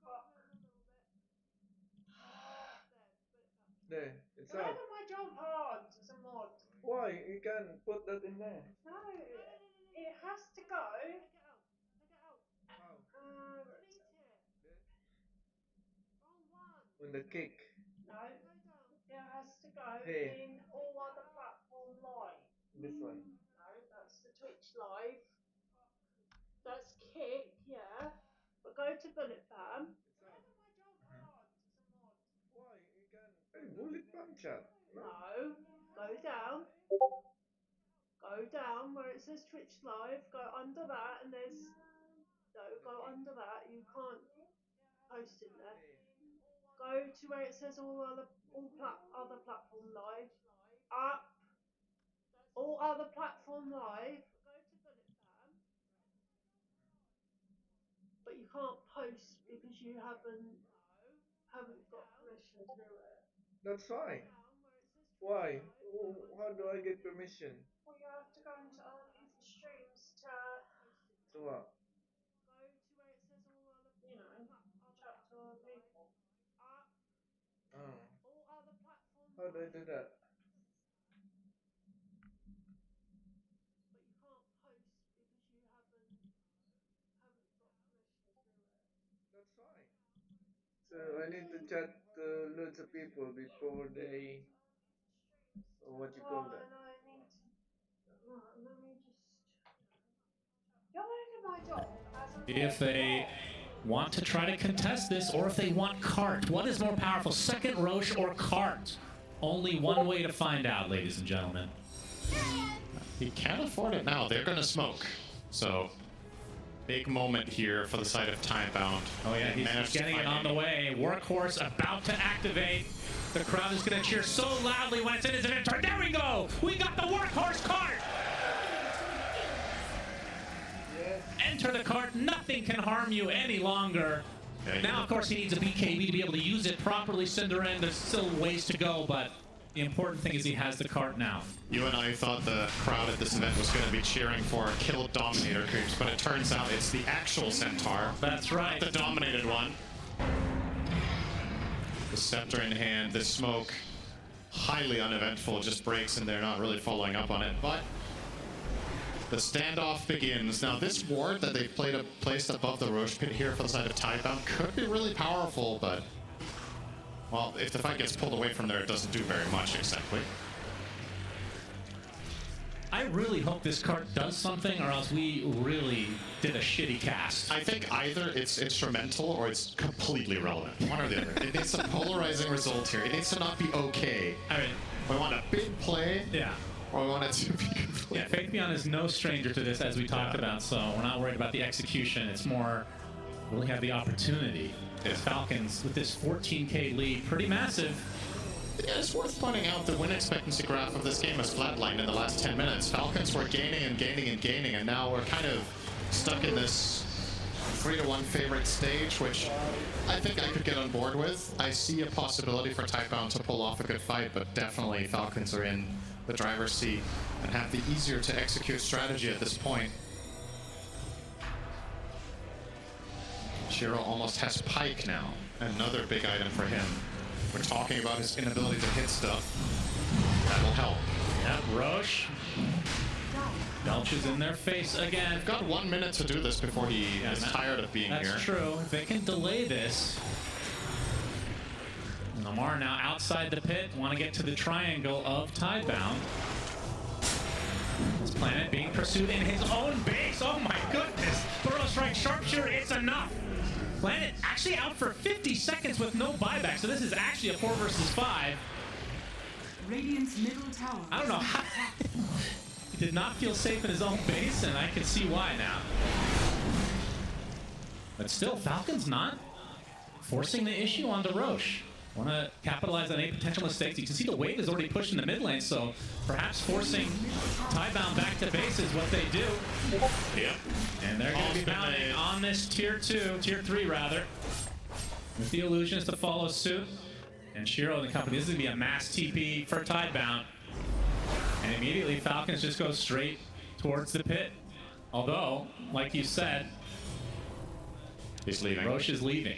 K: Fuck. There, it's out. Why do my job hard as a mod? Why? You can put that in there. No, it has to go. Take it out. Take it out. How? Delete it. There? Wrong one. On the kick. No. It has to go in all other platform live. This one. No, that's the Twitch live. That's kick, yeah. But go to Bullet Bam. Why do my job hard as a mod? Why? You can. Hey, Bullet Bam chat. No. Go down. Go down where it says Twitch live. Go under that, and there's. No, go under that. You can't post in there. Go to where it says all other platform live. Up. All other platform live. Go to Bullet Bam. But you can't post because you haven't got permission to do it. That's fine. Why? How do I get permission? Well, you have to go into other people's streams to. To what? Go to where it says all other. Chat to other people. Oh. All other platform How do I do that? That's fine. So I need to chat to loads of people before they. What you call that?
F: Let me just. You're looking at my job as a.
J: If they want to try to contest this, or if they want cart. What is more powerful, second Roche or cart? Only one way to find out, ladies and gentlemen.
L: He can't afford it now. They're going to smoke. So, big moment here for the side of Timebound.
J: Oh yeah, he's getting it on the way. Workhorse about to activate. The crowd is going to cheer so loudly when it's in his inventory. There we go! We got the Workhorse cart! Enter the cart. Nothing can harm you any longer. Now, of course, he needs a BKB to be able to use it properly. Cinderin, there's still ways to go, but the important thing is he has the cart now.
L: You and I thought the crowd at this event was going to be cheering for kill Dominator creeps, but it turns out it's the actual Centaur.
J: That's right.
L: Not the dominated one. The scepter in hand, the smoke, highly uneventful, just breaks and they're not really following up on it, but the standoff begins. Now this ward that they've placed above the Roche pit here for the side of Tidebound could be really powerful, but well, if the fight gets pulled away from there, it doesn't do very much exactly.
J: I really hope this cart does something, or else we really did a shitty cast.
L: I think either it's instrumental or it's completely irrelevant. One or the other. It needs a polarizing result here. It needs to not be okay.
J: I mean,
L: we want a big play.
J: Yeah.
L: Or we want it to be complete.
J: Yeah, Faith Beyond is no stranger to this, as we talked about, so we're not worried about the execution. It's more, will he have the opportunity? As Falcons, with this 14K lead, pretty massive.
L: Yeah, it's worth pointing out the win expectancy graph of this game has flatlined in the last 10 minutes. Falcons were gaining and gaining and gaining, and now we're kind of stuck in this 3-1 favorite stage, which I think I could get on board with. I see a possibility for Tidebound to pull off a good fight, but definitely Falcons are in the driver's seat and have the easier to execute strategy at this point. Shiro almost has Pike now, another big item for him. We're talking about his inability to hit stuff. That will help.
J: Yeah, Roche belches in their face again.
L: They've got 1 minute to do this before he is tired of being here.
J: That's true. If they can delay this. Lamar now outside the pit, want to get to the triangle of Tidebound. This planet being pursued in his own base. Oh my goodness. Throw strike, sharpshooter, it's enough. Planet actually out for 50 seconds with no buyback, so this is actually a 4 versus 5.
F: Radiant's middle tower.
J: I don't know how. He did not feel safe in his own base, and I can see why now. But still, Falcon's not forcing the issue onto Roche. Want to capitalize on any potential mistakes. You can see the wave is already pushed in the mid lane, so perhaps forcing Tidebound back to base is what they do.
L: Yep.
J: And they're going to be mounting on this tier 3 rather. With the illusions to follow suit. And Shiro and the company, this is going to be a mass TP for Tidebound. And immediately Falcons just go straight towards the pit. Although, like you said,
L: he's leaving.
J: Roche is leaving.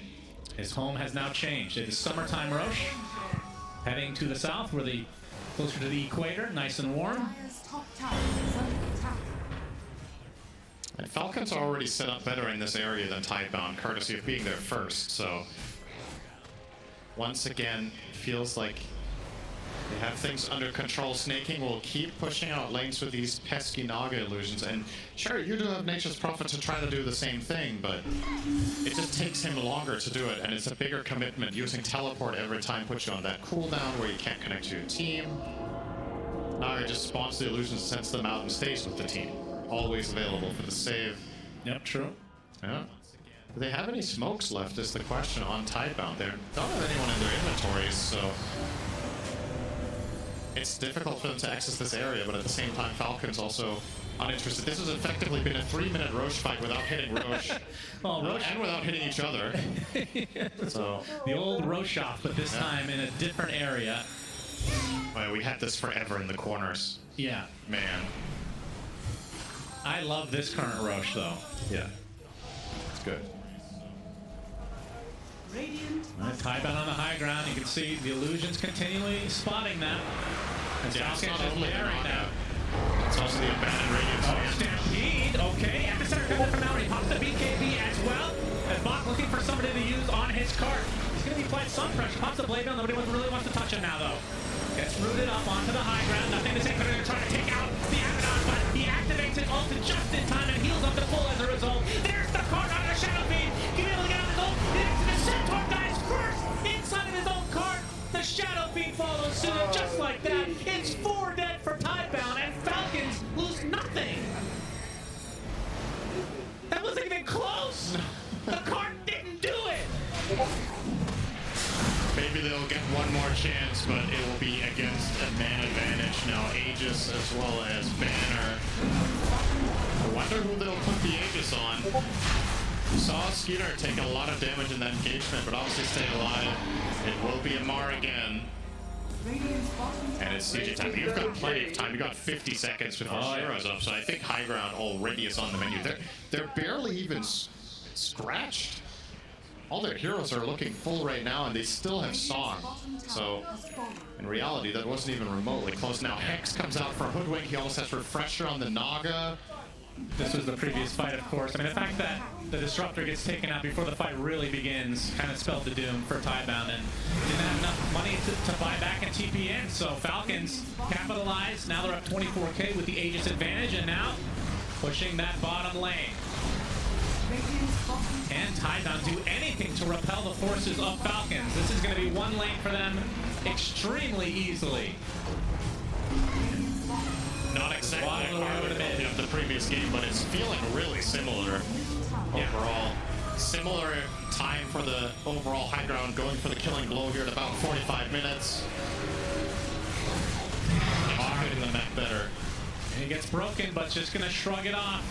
J: His home has now changed. It is summertime Roche, heading to the south, where the closer to the equator, nice and warm.
L: And Falcons are already set up better in this area than Tidebound, courtesy of being there first. So once again, feels like they have things under control. Snaking will keep pushing out lanes with these pesky Naga illusions. And sure, you do have Nature's Prophet to try to do the same thing, but it just takes him longer to do it, and it's a bigger commitment. Using teleport every time puts you on that cooldown where you can't connect to your team. Naga just spawns the illusions, sends them out, and stays with the team. Always available for the save.
J: Yep, true.
L: Yeah. Do they have any smokes left is the question on Tidebound. They don't have anyone in their inventories, so it's difficult for them to access this area, but at the same time, Falcon's also uninterested. This has effectively been a 3-minute Roche fight without hitting Roche.
J: Well, Roche
L: and without hitting each other. So
J: the old Roche off, but this time in a different area.
L: Well, we had this forever in the corners.
J: Yeah.
L: Man.
J: I love this current Roche, though.
L: Yeah. It's good.
J: Tidebound on the high ground. You can see the illusions continually spotting them. And Falcons is layering now.
L: It's also the abandoned radiant stand.
J: Stampede, okay. Epicenter coming from Mallory. Pops the BKB as well. And Bach looking for somebody to use on his cart. He's going to be applied some pressure. Pops the blade down. Nobody really wants to touch him now, though. Gets rooted up onto the high ground. Nothing to say. They're going to try to take out the Abaddon, but he activates his ult just in time and heals up to full as a result. There's the cart on the Shadow Fiend. He'll be able to get on his ult. The Centaur dies first inside of his own cart. The Shadow Fiend follows suit, and just like that, it's 4 dead for Tidebound, and Falcons lose nothing. That wasn't even close. The cart didn't do it.
L: Maybe they'll get one more chance, but it will be against a man advantage now. Aegis as well as Banner. I wonder who they'll put the Aegis on. Saw Skeeter take a lot of damage in that engagement, but obviously stay alive. It will be Amar again. And it's CJ time. You've got plenty of time. You've got 50 seconds before Shiro's up, so I think high ground already is on the menu. They're barely even scratched. All their heroes are looking full right now, and they still have Song. So, in reality, that wasn't even remotely close. Now, Hex comes out for Hoodwink. He almost has Refresher on the Naga.
J: This was the previous fight, of course. I mean, the fact that the Disruptor gets taken out before the fight really begins kind of spelled the doom for Tidebound, and didn't have enough money to buy back and TP in. So Falcons capitalize. Now they're up 24K with the Aegis advantage, and now pushing that bottom lane. Can Tidebound do anything to repel the forces of Falcons? This is going to be one lane for them extremely easily.
L: Not exactly of the previous game, but it's feeling really similar overall. Similar time for the overall high ground, going for the killing blow here at about 45 minutes. Hitting the map better.
J: And he gets broken, but just going to shrug it off.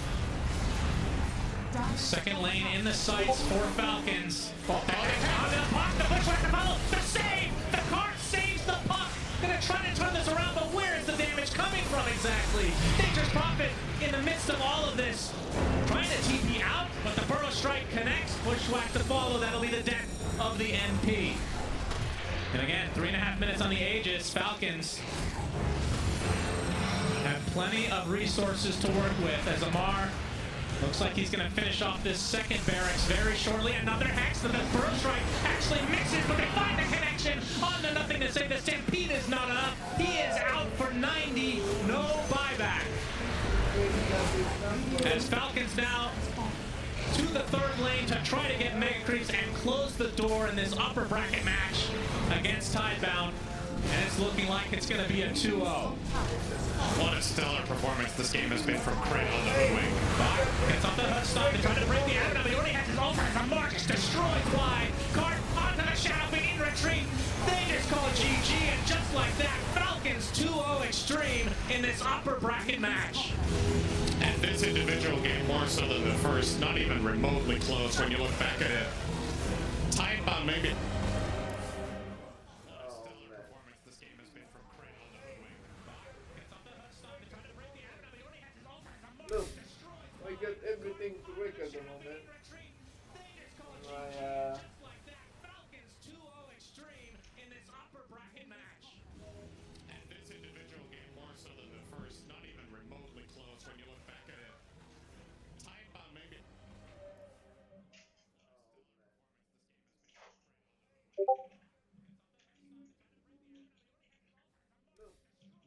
J: Second lane in the sights for Falcons. The pushback to follow. The save! The cart saves the puck! Gonna try to turn this around, but where is the damage coming from exactly? Nature's Prophet in the midst of all of this. Trying to TP out, but the Burrow Strike connects. Bushwhack to follow. That'll be the death of the NP. And again, 3.5 minutes on the Aegis. Falcons have plenty of resources to work with as Amar looks like he's going to finish off this second barracks very shortly. Another Hex. The Burrow Strike actually misses, but they find the connection. On to nothing to say. The Stampede is not enough. He is out for 90. No buyback. As Falcons now to the third lane to try to get Mega Creeps and close the door in this upper bracket match against Tidebound. And it's looking like it's going to be a 2-0.
L: What a stellar performance this game has been from Crit on the Hoodwink.
J: Gets off the hook stop to try to break the Abaddon, but he already has his ultimate from Marcus destroyed wide. Cart onto the Shadow Fiend in retreat. They just call GG, and just like that, Falcons 2-0 extreme in this upper bracket match.
L: And this individual game, more so than the first, not even remotely close when you look back at it. Tidebound maybe.
K: Look, I got everything to work at the moment.
L: And this individual game, more so than the first, not even remotely close when you look back at it. Tidebound maybe.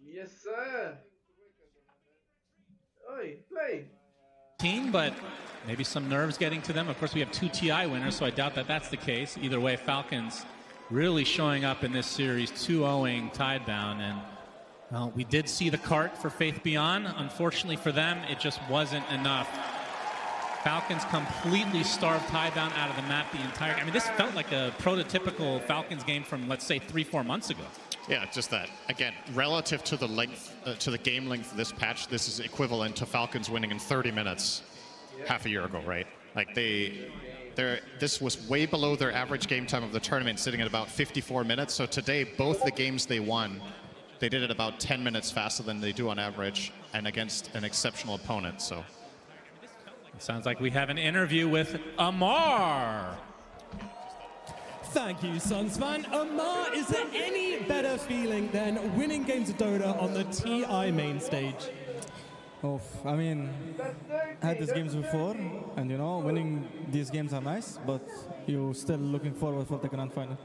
K: Yes, sir. Oi, play.
J: Team, but maybe some nerves getting to them. Of course, we have 2 TI winners, so I doubt that that's the case. Either way, Falcons really showing up in this series, 2-0ing Tidebound. And, well, we did see the cart for Faith Beyond. Unfortunately for them, it just wasn't enough. Falcons completely starved Tidebound out of the map the entire game. I mean, this felt like a prototypical Falcons game from, let's say, 3-4 months ago.
L: Yeah, just that. Again, relative to the length, to the game length of this patch, this is equivalent to Falcons winning in 30 minutes half a year ago, right? Like this was way below their average game time of the tournament, sitting at about 54 minutes. So today, both the games they won, they did it about 10 minutes faster than they do on average, and against an exceptional opponent. So
J: it sounds like we have an interview with Amar.
M: Thank you, Sunsman. Amar, is there any better feeling than winning games of Dota on the TI main stage?
N: Oh, I mean, I had these games before, and winning these games are nice, but you're still looking forward for the grand final.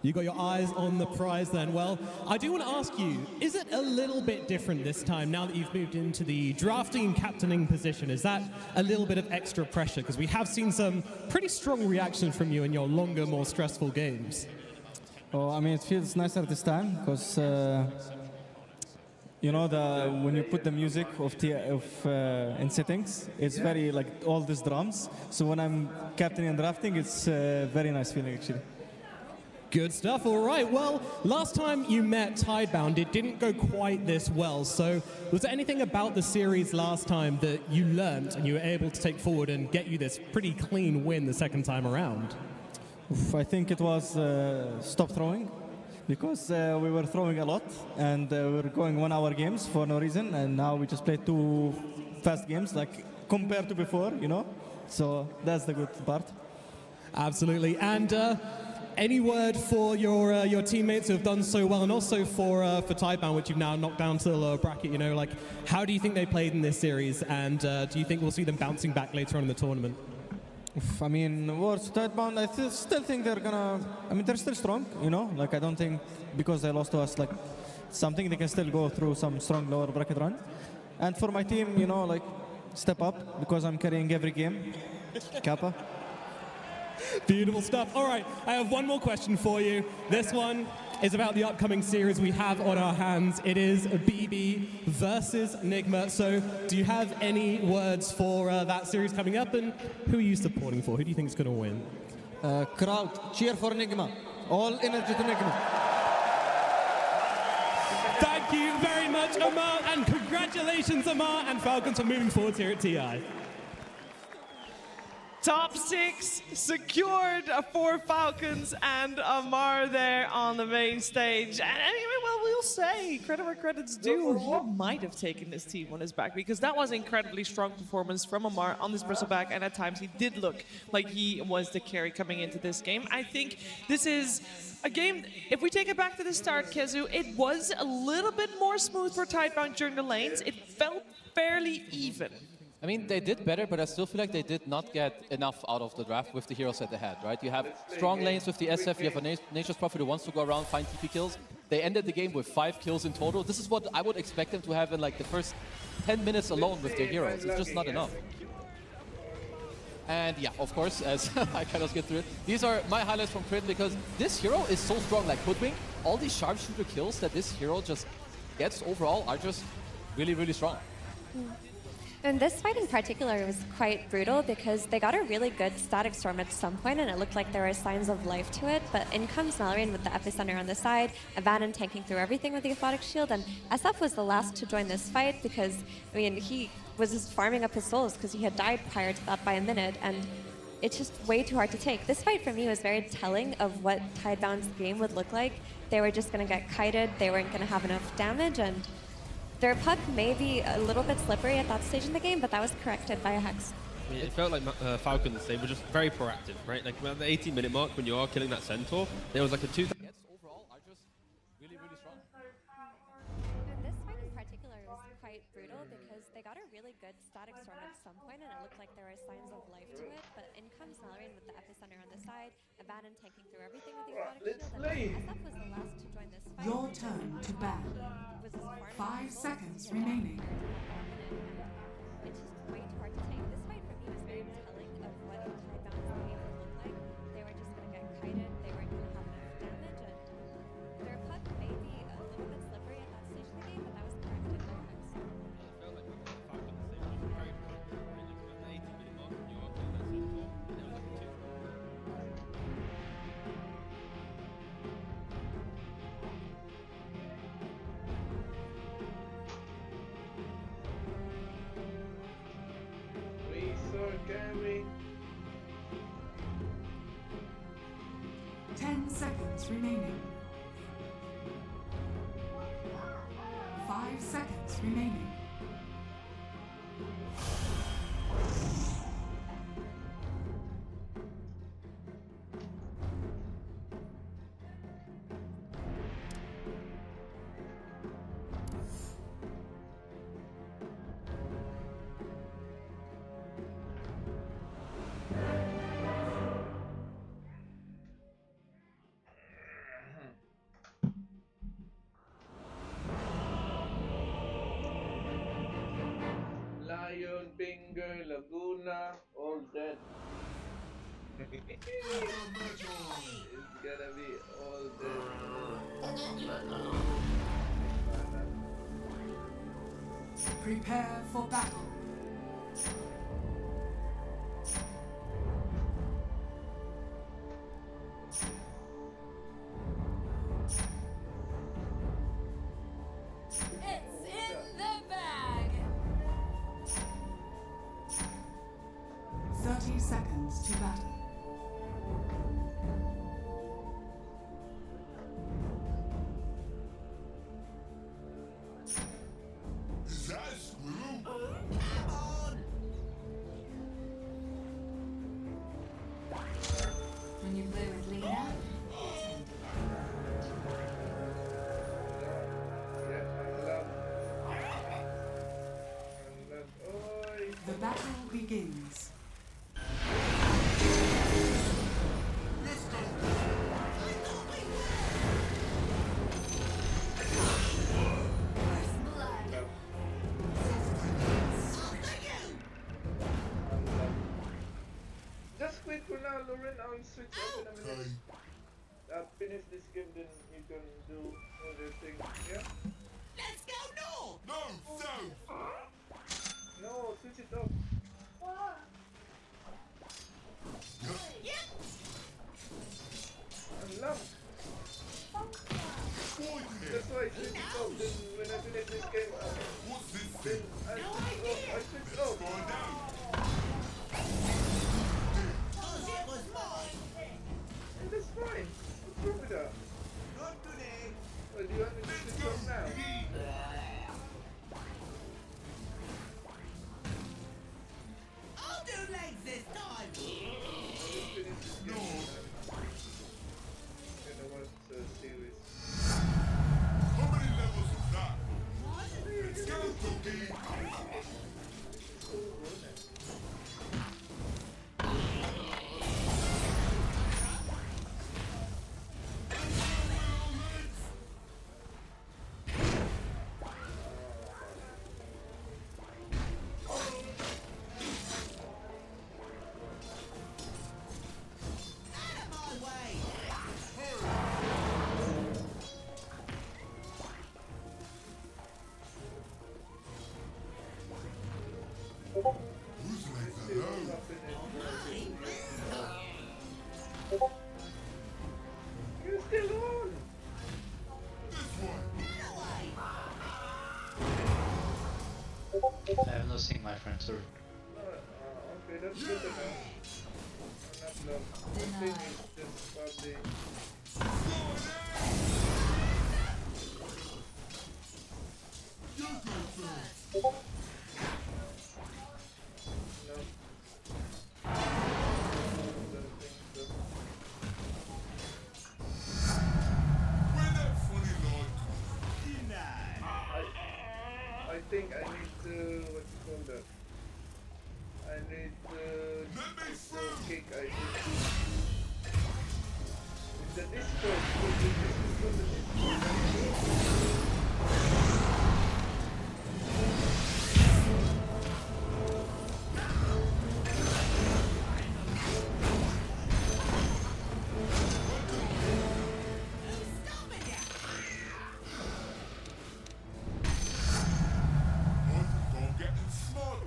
M: You got your eyes on the prize then. Well, I do want to ask you, is it a little bit different this time now that you've moved into the drafting and captaining position? Is that a little bit of extra pressure? Because we have seen some pretty strong reactions from you in your longer, more stressful games.
N: Oh, I mean, it feels nicer this time because, when you put the music in settings, it's very like all these drums. So when I'm captaining and drafting, it's a very nice feeling actually.
M: Good stuff. All right. Well, last time you met Tidebound, it didn't go quite this well. So was there anything about the series last time that you learned and you were able to take forward and get you this pretty clean win the second time around?
N: I think it was stop throwing, because we were throwing a lot and we were going 1 hour games for no reason, and now we just played 2 fast games like compared to before, So that's the good part.
M: Absolutely. And any word for your teammates who have done so well, and also for Tidebound, which you've now knocked down to the lower bracket? How do you think they played in this series, and do you think we'll see them bouncing back later on in the tournament?
N: I mean, towards Tidebound, I still think they're gonna. I mean, they're still strong, I don't think because they lost to us, something they can still go through some strong lower bracket run. And for my team, step up because I'm carrying every game. Kappa.
M: Beautiful stuff. All right, I have one more question for you. This one is about the upcoming series we have on our hands. It is BB versus Nigma. So do you have any words for that series coming up, and who are you supporting for? Who do you think is going to win?
N: Crowd, cheer for Nigma. All energy to Nigma.
M: Thank you very much, Amar, and congratulations, Amar and Falcons, for moving forward here at TI.
A: Top 6 secured for Falcons and Amar there on the main stage. And anyway, well, we'll say credit where credit's due. He might have taken this team on his back, because that was an incredibly strong performance from Amar on this bristle-back, and at times he did look like he was the carry coming into this game. I think this is a game, if we take it back to the start, Kezu, it was a little bit more smooth for Tidebound during the lanes. It felt fairly even.
C: I mean, they did better, but I still feel like they did not get enough out of the draft with the heroes that they had, right? You have strong lanes with the SF, you have a Nature's Prophet who wants to go around, find TP kills. They ended the game with 5 kills in total. This is what I would expect them to have in the first 10 minutes alone with their heroes. It's just not enough. And yeah, of course, as I kind of get through it, these are my highlights from Crit, because this hero is so strong, like Hoodwink. All these sharpshooter kills that this hero just gets overall are just really, really strong.
B: And this fight in particular was quite brutal because they got a really good static storm at some point, and it looked like there were signs of life to it, but in comes Mallory with the epicenter on the side, Abaddon tanking through everything with the Aphotic Shield, and SF was the last to join this fight because, I mean, he was just farming up his souls because he had died prior to that by a minute, and it's just way too hard to take. This fight for me was very telling of what Tidebound's game would look like. They were just going to get kited, they weren't going to have enough damage, and their puck may be a little bit slippery at that stage in the game, but that was corrected by a Hex.
D: I mean, it felt like Falcons, they were just very proactive, right? Like around the 18-minute mark, when you are killing that Centaur, there was like a 2...
C: overall are just really, really strong.
B: And this fight in particular was quite brutal because they got a really good static storm at some point, and it looked like there were signs of life to it, but in comes Mallory with the epicenter on the side, Abaddon tanking through everything with the Aphotic Shield, and SF was the last to join this fight.
F: Your turn to ban. 5 seconds remaining.
B: It's just way too hard to take. This fight for me was very telling of what Tidebound's game would look like. They were just going to get kited, they weren't going to have enough damage, and their puck may be a little bit slippery at that stage of the game, but that was corrected by Hex.
D: It felt like Falcons, they were just very proactive, right? Like around the 18-minute mark, when you are killing that Centaur, there was like a 2...
K: Carry.
F: 10 seconds remaining. 5 seconds remaining.
K: gonna all dead. It's gonna be all dead.
F: Prepare for battle.
O: It's in the bag.
F: 30 seconds to battle.
E: Is that a squirrel?
O: Come on.
F: When you play with Lena, the battle begins.
K: Just wait for now, Lauren. I'll switch up in a minute. Finish this game, then you can do other things. Yeah?
O: Let's go north.
E: No, south.
K: No, switch it up.
O: Yep.
K: I'm locked. That's why I switch it up. Then when I finish this game,
E: What's this
K: then
E: thing?
K: I switch off.
E: Going down.
O: Cause it was mine.
K: And that's fine. What's wrong with that?
O: Not today.
K: Well, do you want me to switch off now?
O: I'll do legs this time.
K: No. You know what's serious?
E: How many levels is that? Let's go, Cookie.
O: Out of my way.
E: Whose legs are those?
K: You're still on.
E: This one.
P: I have no seeing my friend, sorry.
K: Okay, that's good enough. I'm not locked. The thing is just probably...
E: You go first.
K: No.
E: Where that funny lord
K: I think I need to... what you call that? I need to...
E: Let me through.
K: kick, I need to... The Discord,
E: I'm getting smart.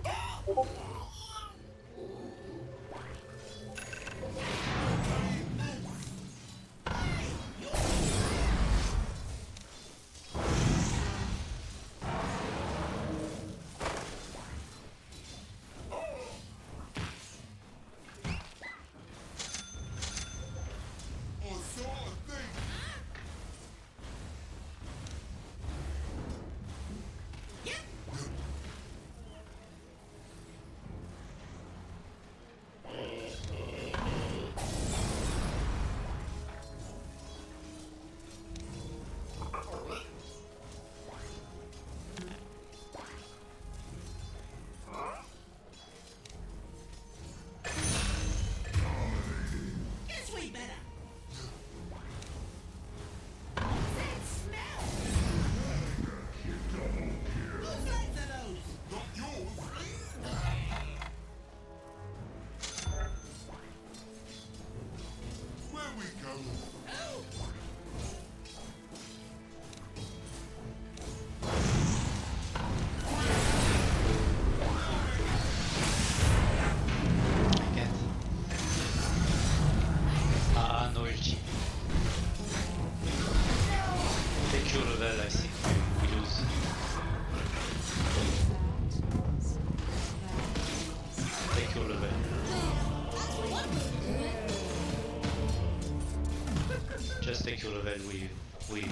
P: Just take your level, we play.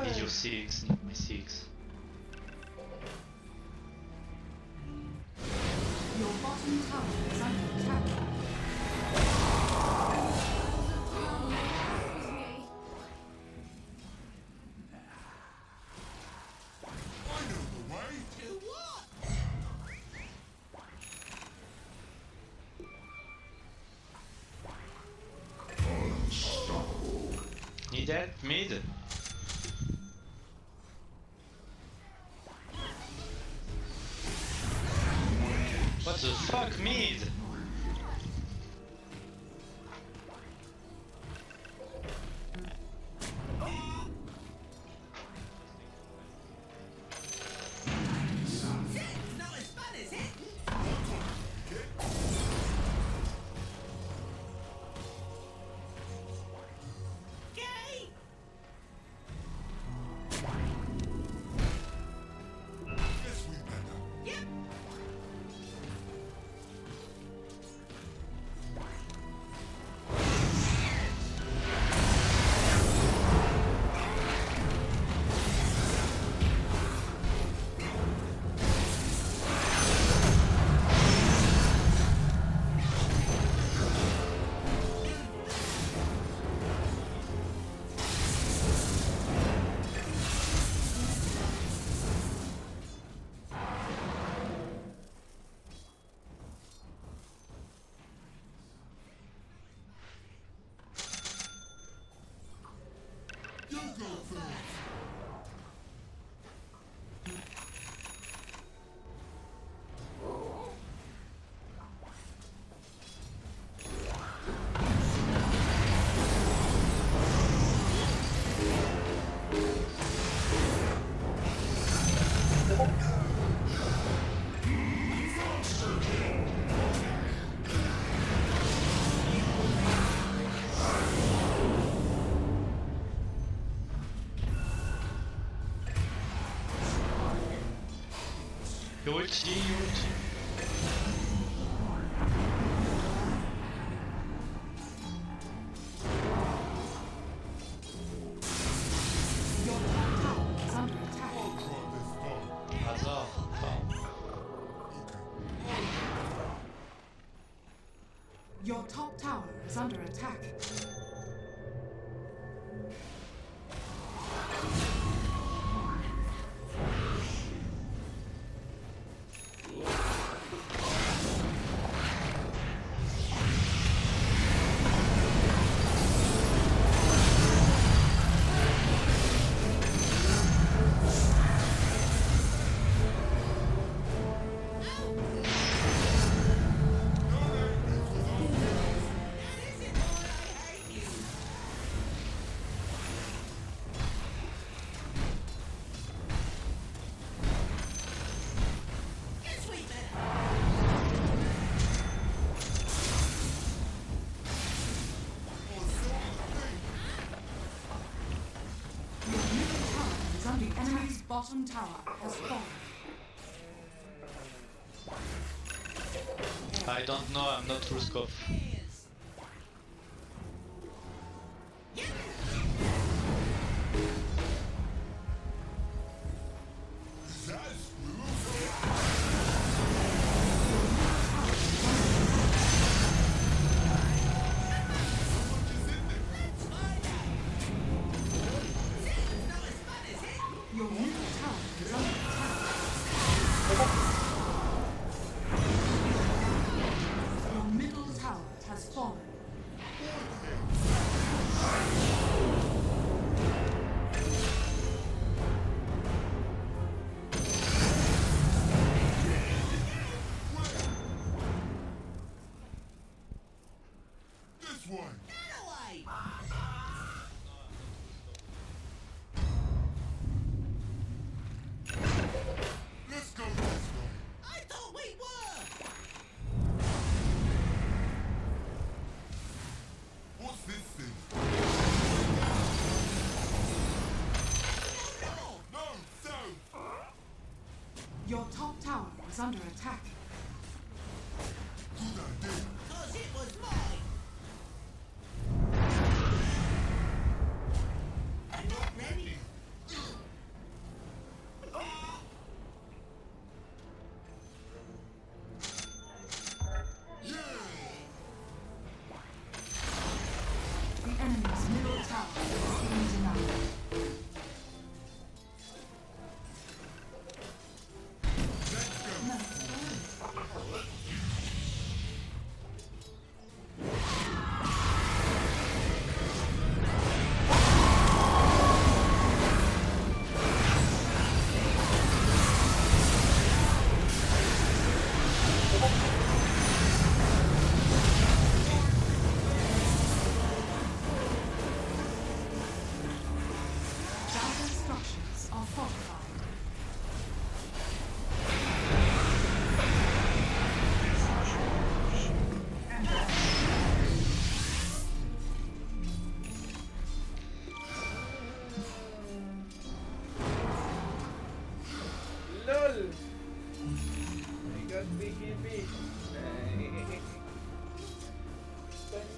P: Need your 6, not my 6.
F: Your bottom tower is under attack.
P: Need that? Mid? What the fuck, mid? Ulti.
F: Your top tower is under attack.
P: Hasard.
F: Your top tower is under attack. The enemy's bottom tower has fallen.
P: I don't know, I'm not Ruskov.
F: Your middle tower is under attack. Your middle tower has fallen.
E: This one. Let's go this way.
O: I thought we were!
E: What's this thing? No, so.
F: Your top tower is under attack.
E: Good idea.
O: 'Cause it was mine!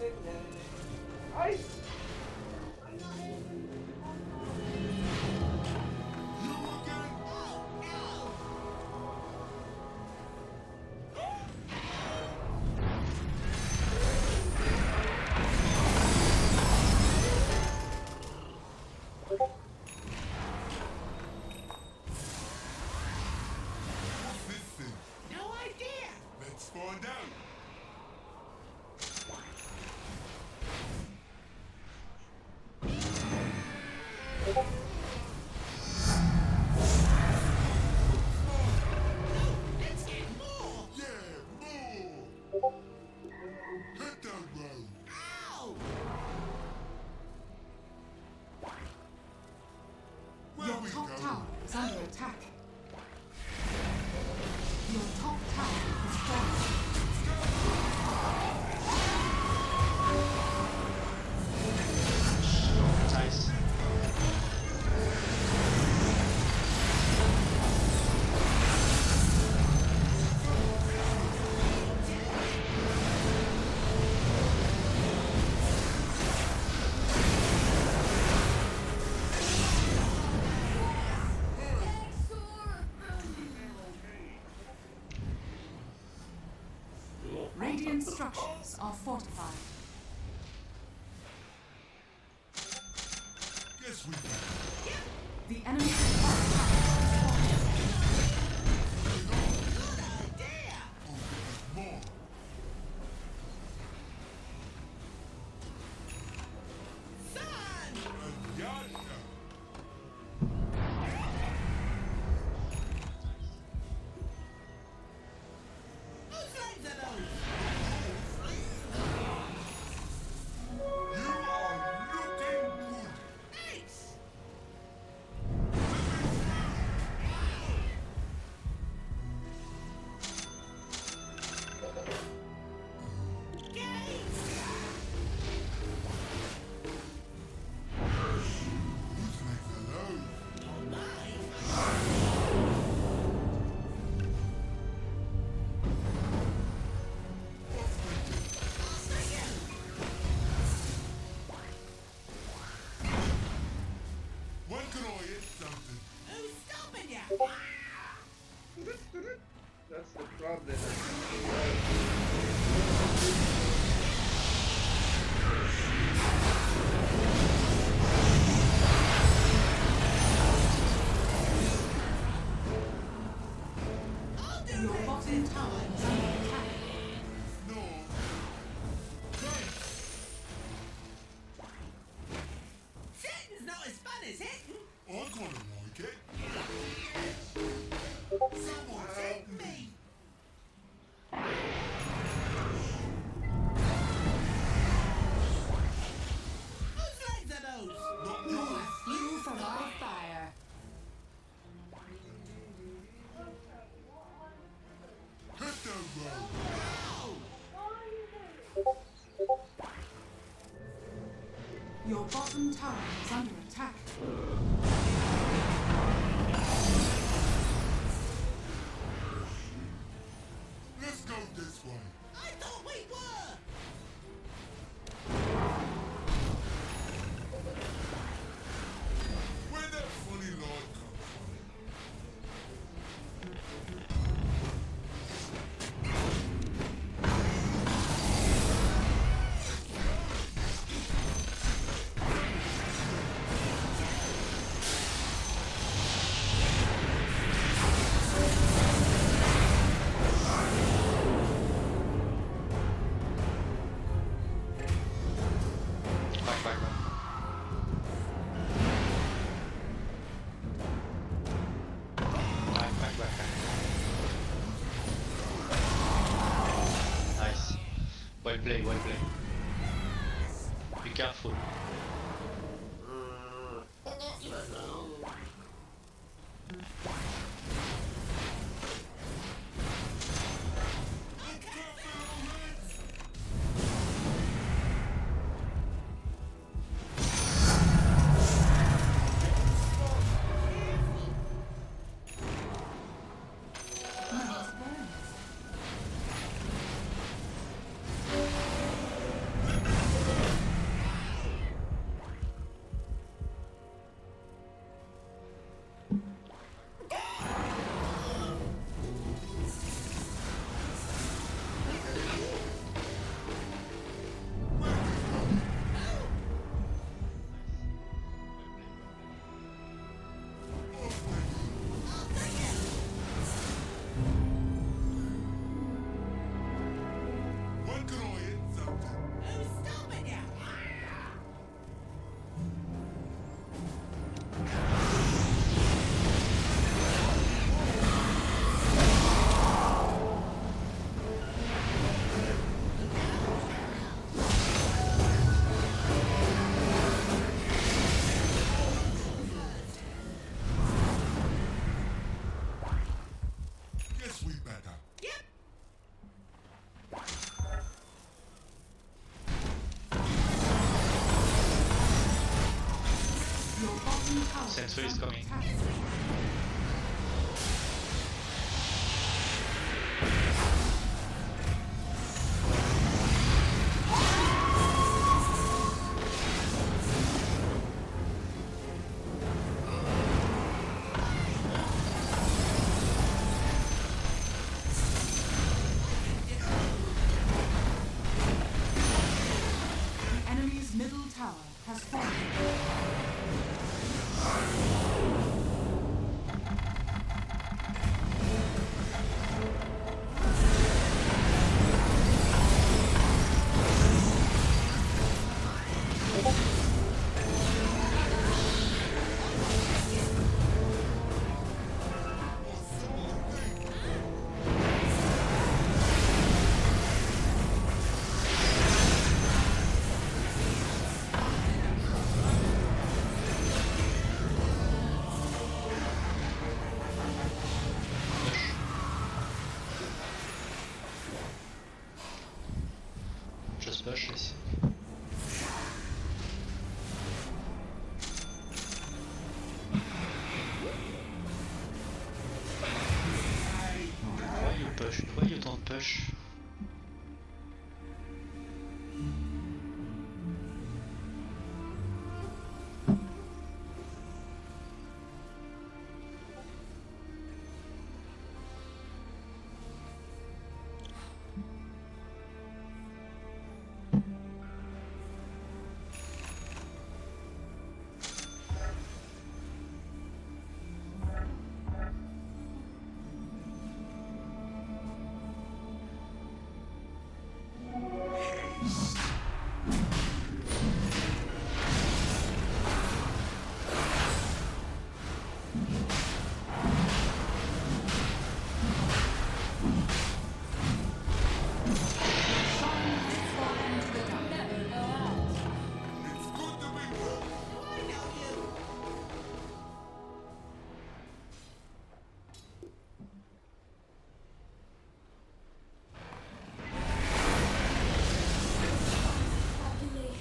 K: Ay!
E: Listen,
O: No idea.
E: let's find out.
O: Let's get more.
E: Yeah, more. Hit that road.
O: Ow!
E: Where
F: Your
E: we
F: top
E: go?
F: tower is under attack. Your top tower is falling.
P: Nice.
F: Radiant structures are fortified.
E: Guess we can.
F: The enemy's top tower is falling.
E: More. Yasha.
O: Whose legs are those?
E: You are looking good.
O: Thanks.
E: Whose legs are those? When can I hit something?
O: Who's stopping you?
K: That's the problem.
O: I'll do
F: Your
O: this.
F: bottom tower is under attack.
E: No.
O: Sitting's not as fun as hitting.
E: I kinda like it.
O: Someone's hitting me. Whose legs are those?
E: Not
F: You
E: yours.
F: have flew from our fire.
E: Hit that road.
F: Your bottom tower is under attack.
E: Let's go this way.
O: I thought we were.
E: Where'd that funny light come from?
P: Back, back, back. Back, back, back, back. Nice. Well played, well played. Be careful.
F: Nice burn.
P: Sensor is coming.
F: The enemy's middle tower has fallen.
P: Just push this. Why you push? Why you don't push?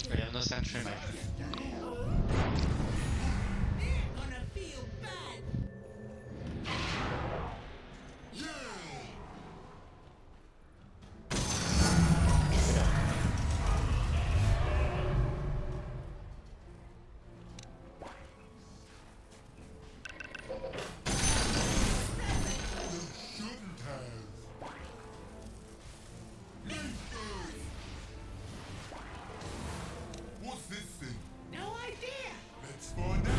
P: I have no sentry, my friend.
E: Shouldn't have. What's this thing?
O: No idea.
E: Let's find out.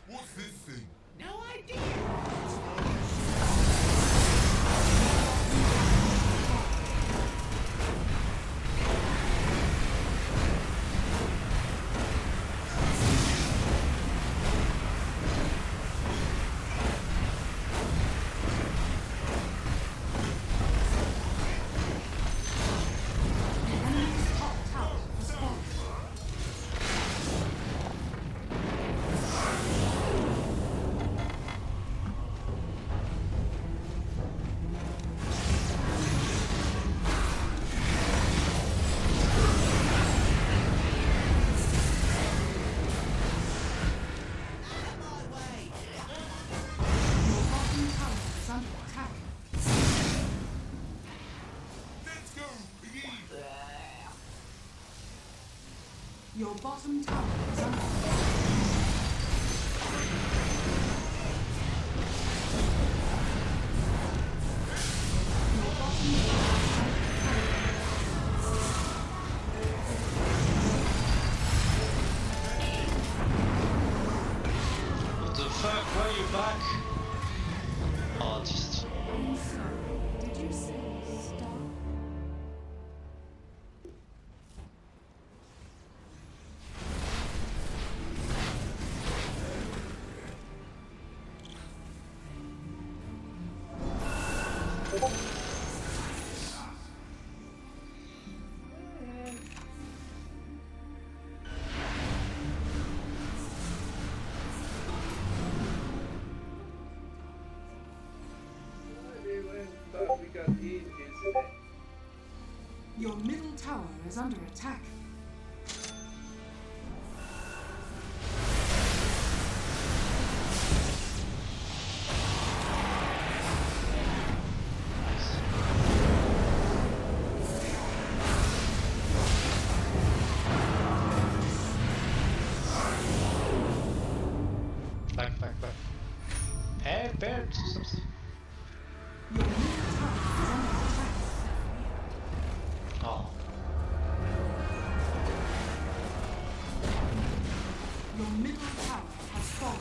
E: What's this thing?
O: No idea.
F: The enemy's top tower has fallen. Your bottom tower is under attack.
E: Let's go, Biggie.
F: Your bottom tower is under attack. Your bottom tower is under attack.
P: What the fuck? Why you back? Oh, just.
F: I'm sorry. Did you say stop? Your middle tower is under attack.
P: Back. Pair. Oh.
F: Your middle tower has fallen.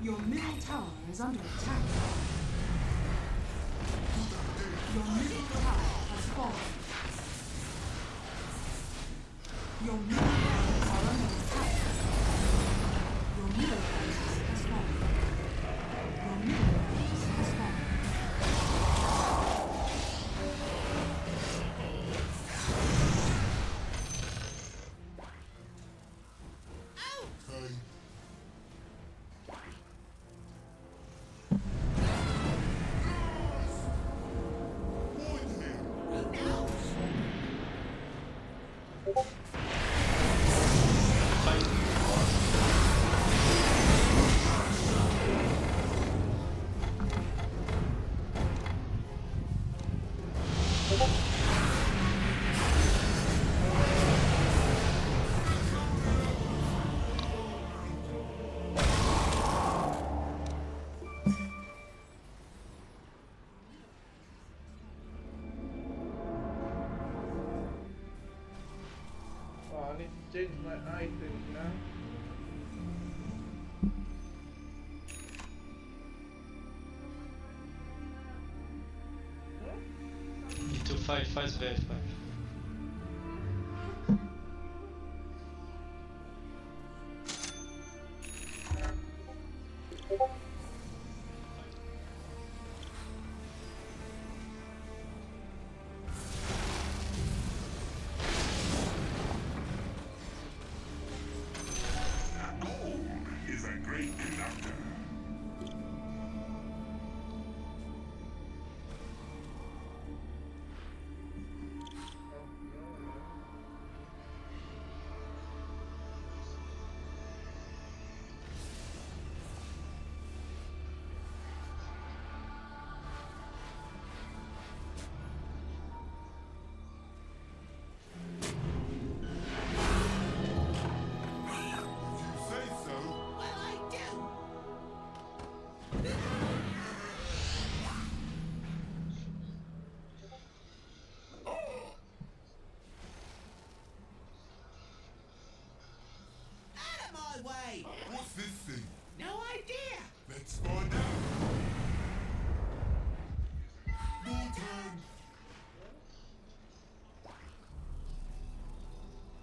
F: Your middle tower is under attack. Your middle tower has fallen. Your middle barracks are under attack. Your middle barracks has fallen. Your middle barracks has fallen.
K: Oh, I need to change my items now.
P: Into 5 V5.
E: Is a great conductor. What's this thing?
O: No idea.
E: Let's find out. More time.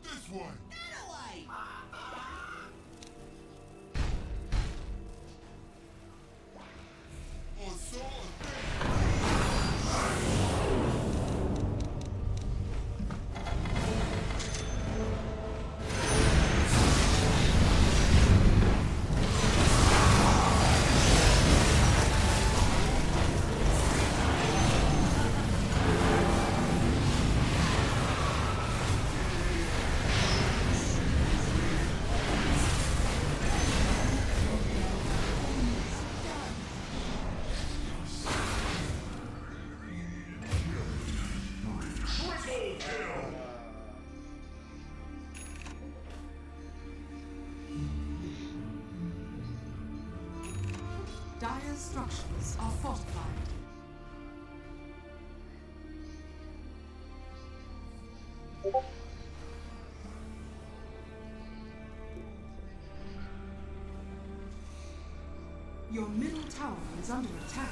E: This one.
O: That away.
E: I saw a thing.
F: Dire's structures are fortified. Your middle tower is under attack.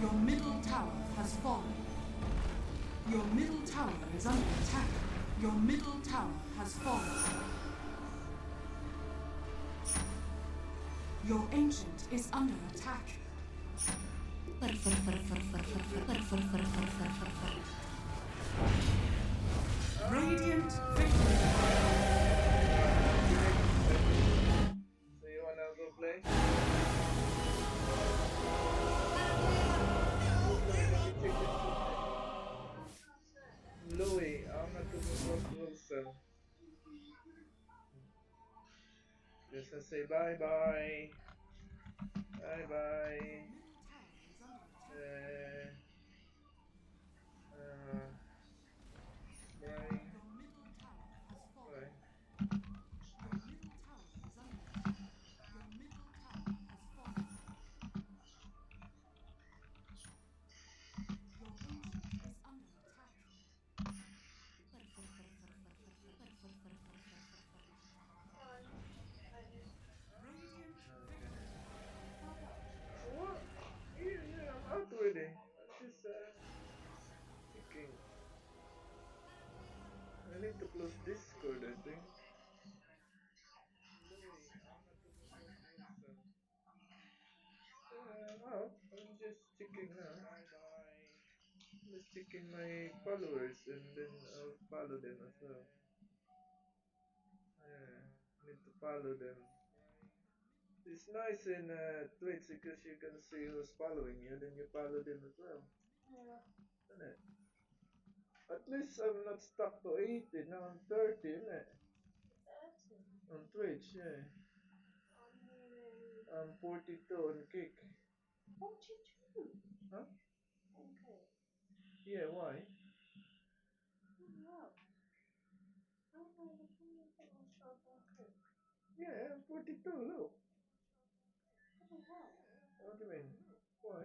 F: Your middle tower has fallen. Your middle tower is under attack. Your middle tower has fallen. Your ancient is under attack. Radiant victory.
K: So you wanna go play? Louis, I'm not too Wilson. Just say bye bye. Bye bye. Bye. Bye.
F: Your middle tower is under attack. Your middle tower has fallen. Your ancient is under attack. Radiant victory.
K: What? Yeah, I'm out already. I'm just thinking. I need to close Discord, I think. Louis, I'm not too Wilson. I'm out. I'm just checking now. Bye bye. Just checking my followers and then I'll follow them as well. Yeah, need to follow them. It's nice in Twitch because you can see who's following you, then you follow them as well. Yeah. Isn't it? At least I'm not stuck to 80, now I'm 30, isn't it? 30? On Twitch, yeah. I'm 42 on Kick. 42? Huh? Okay. Yeah, why? No. Yeah, I'm 42, look. What do you mean? Why?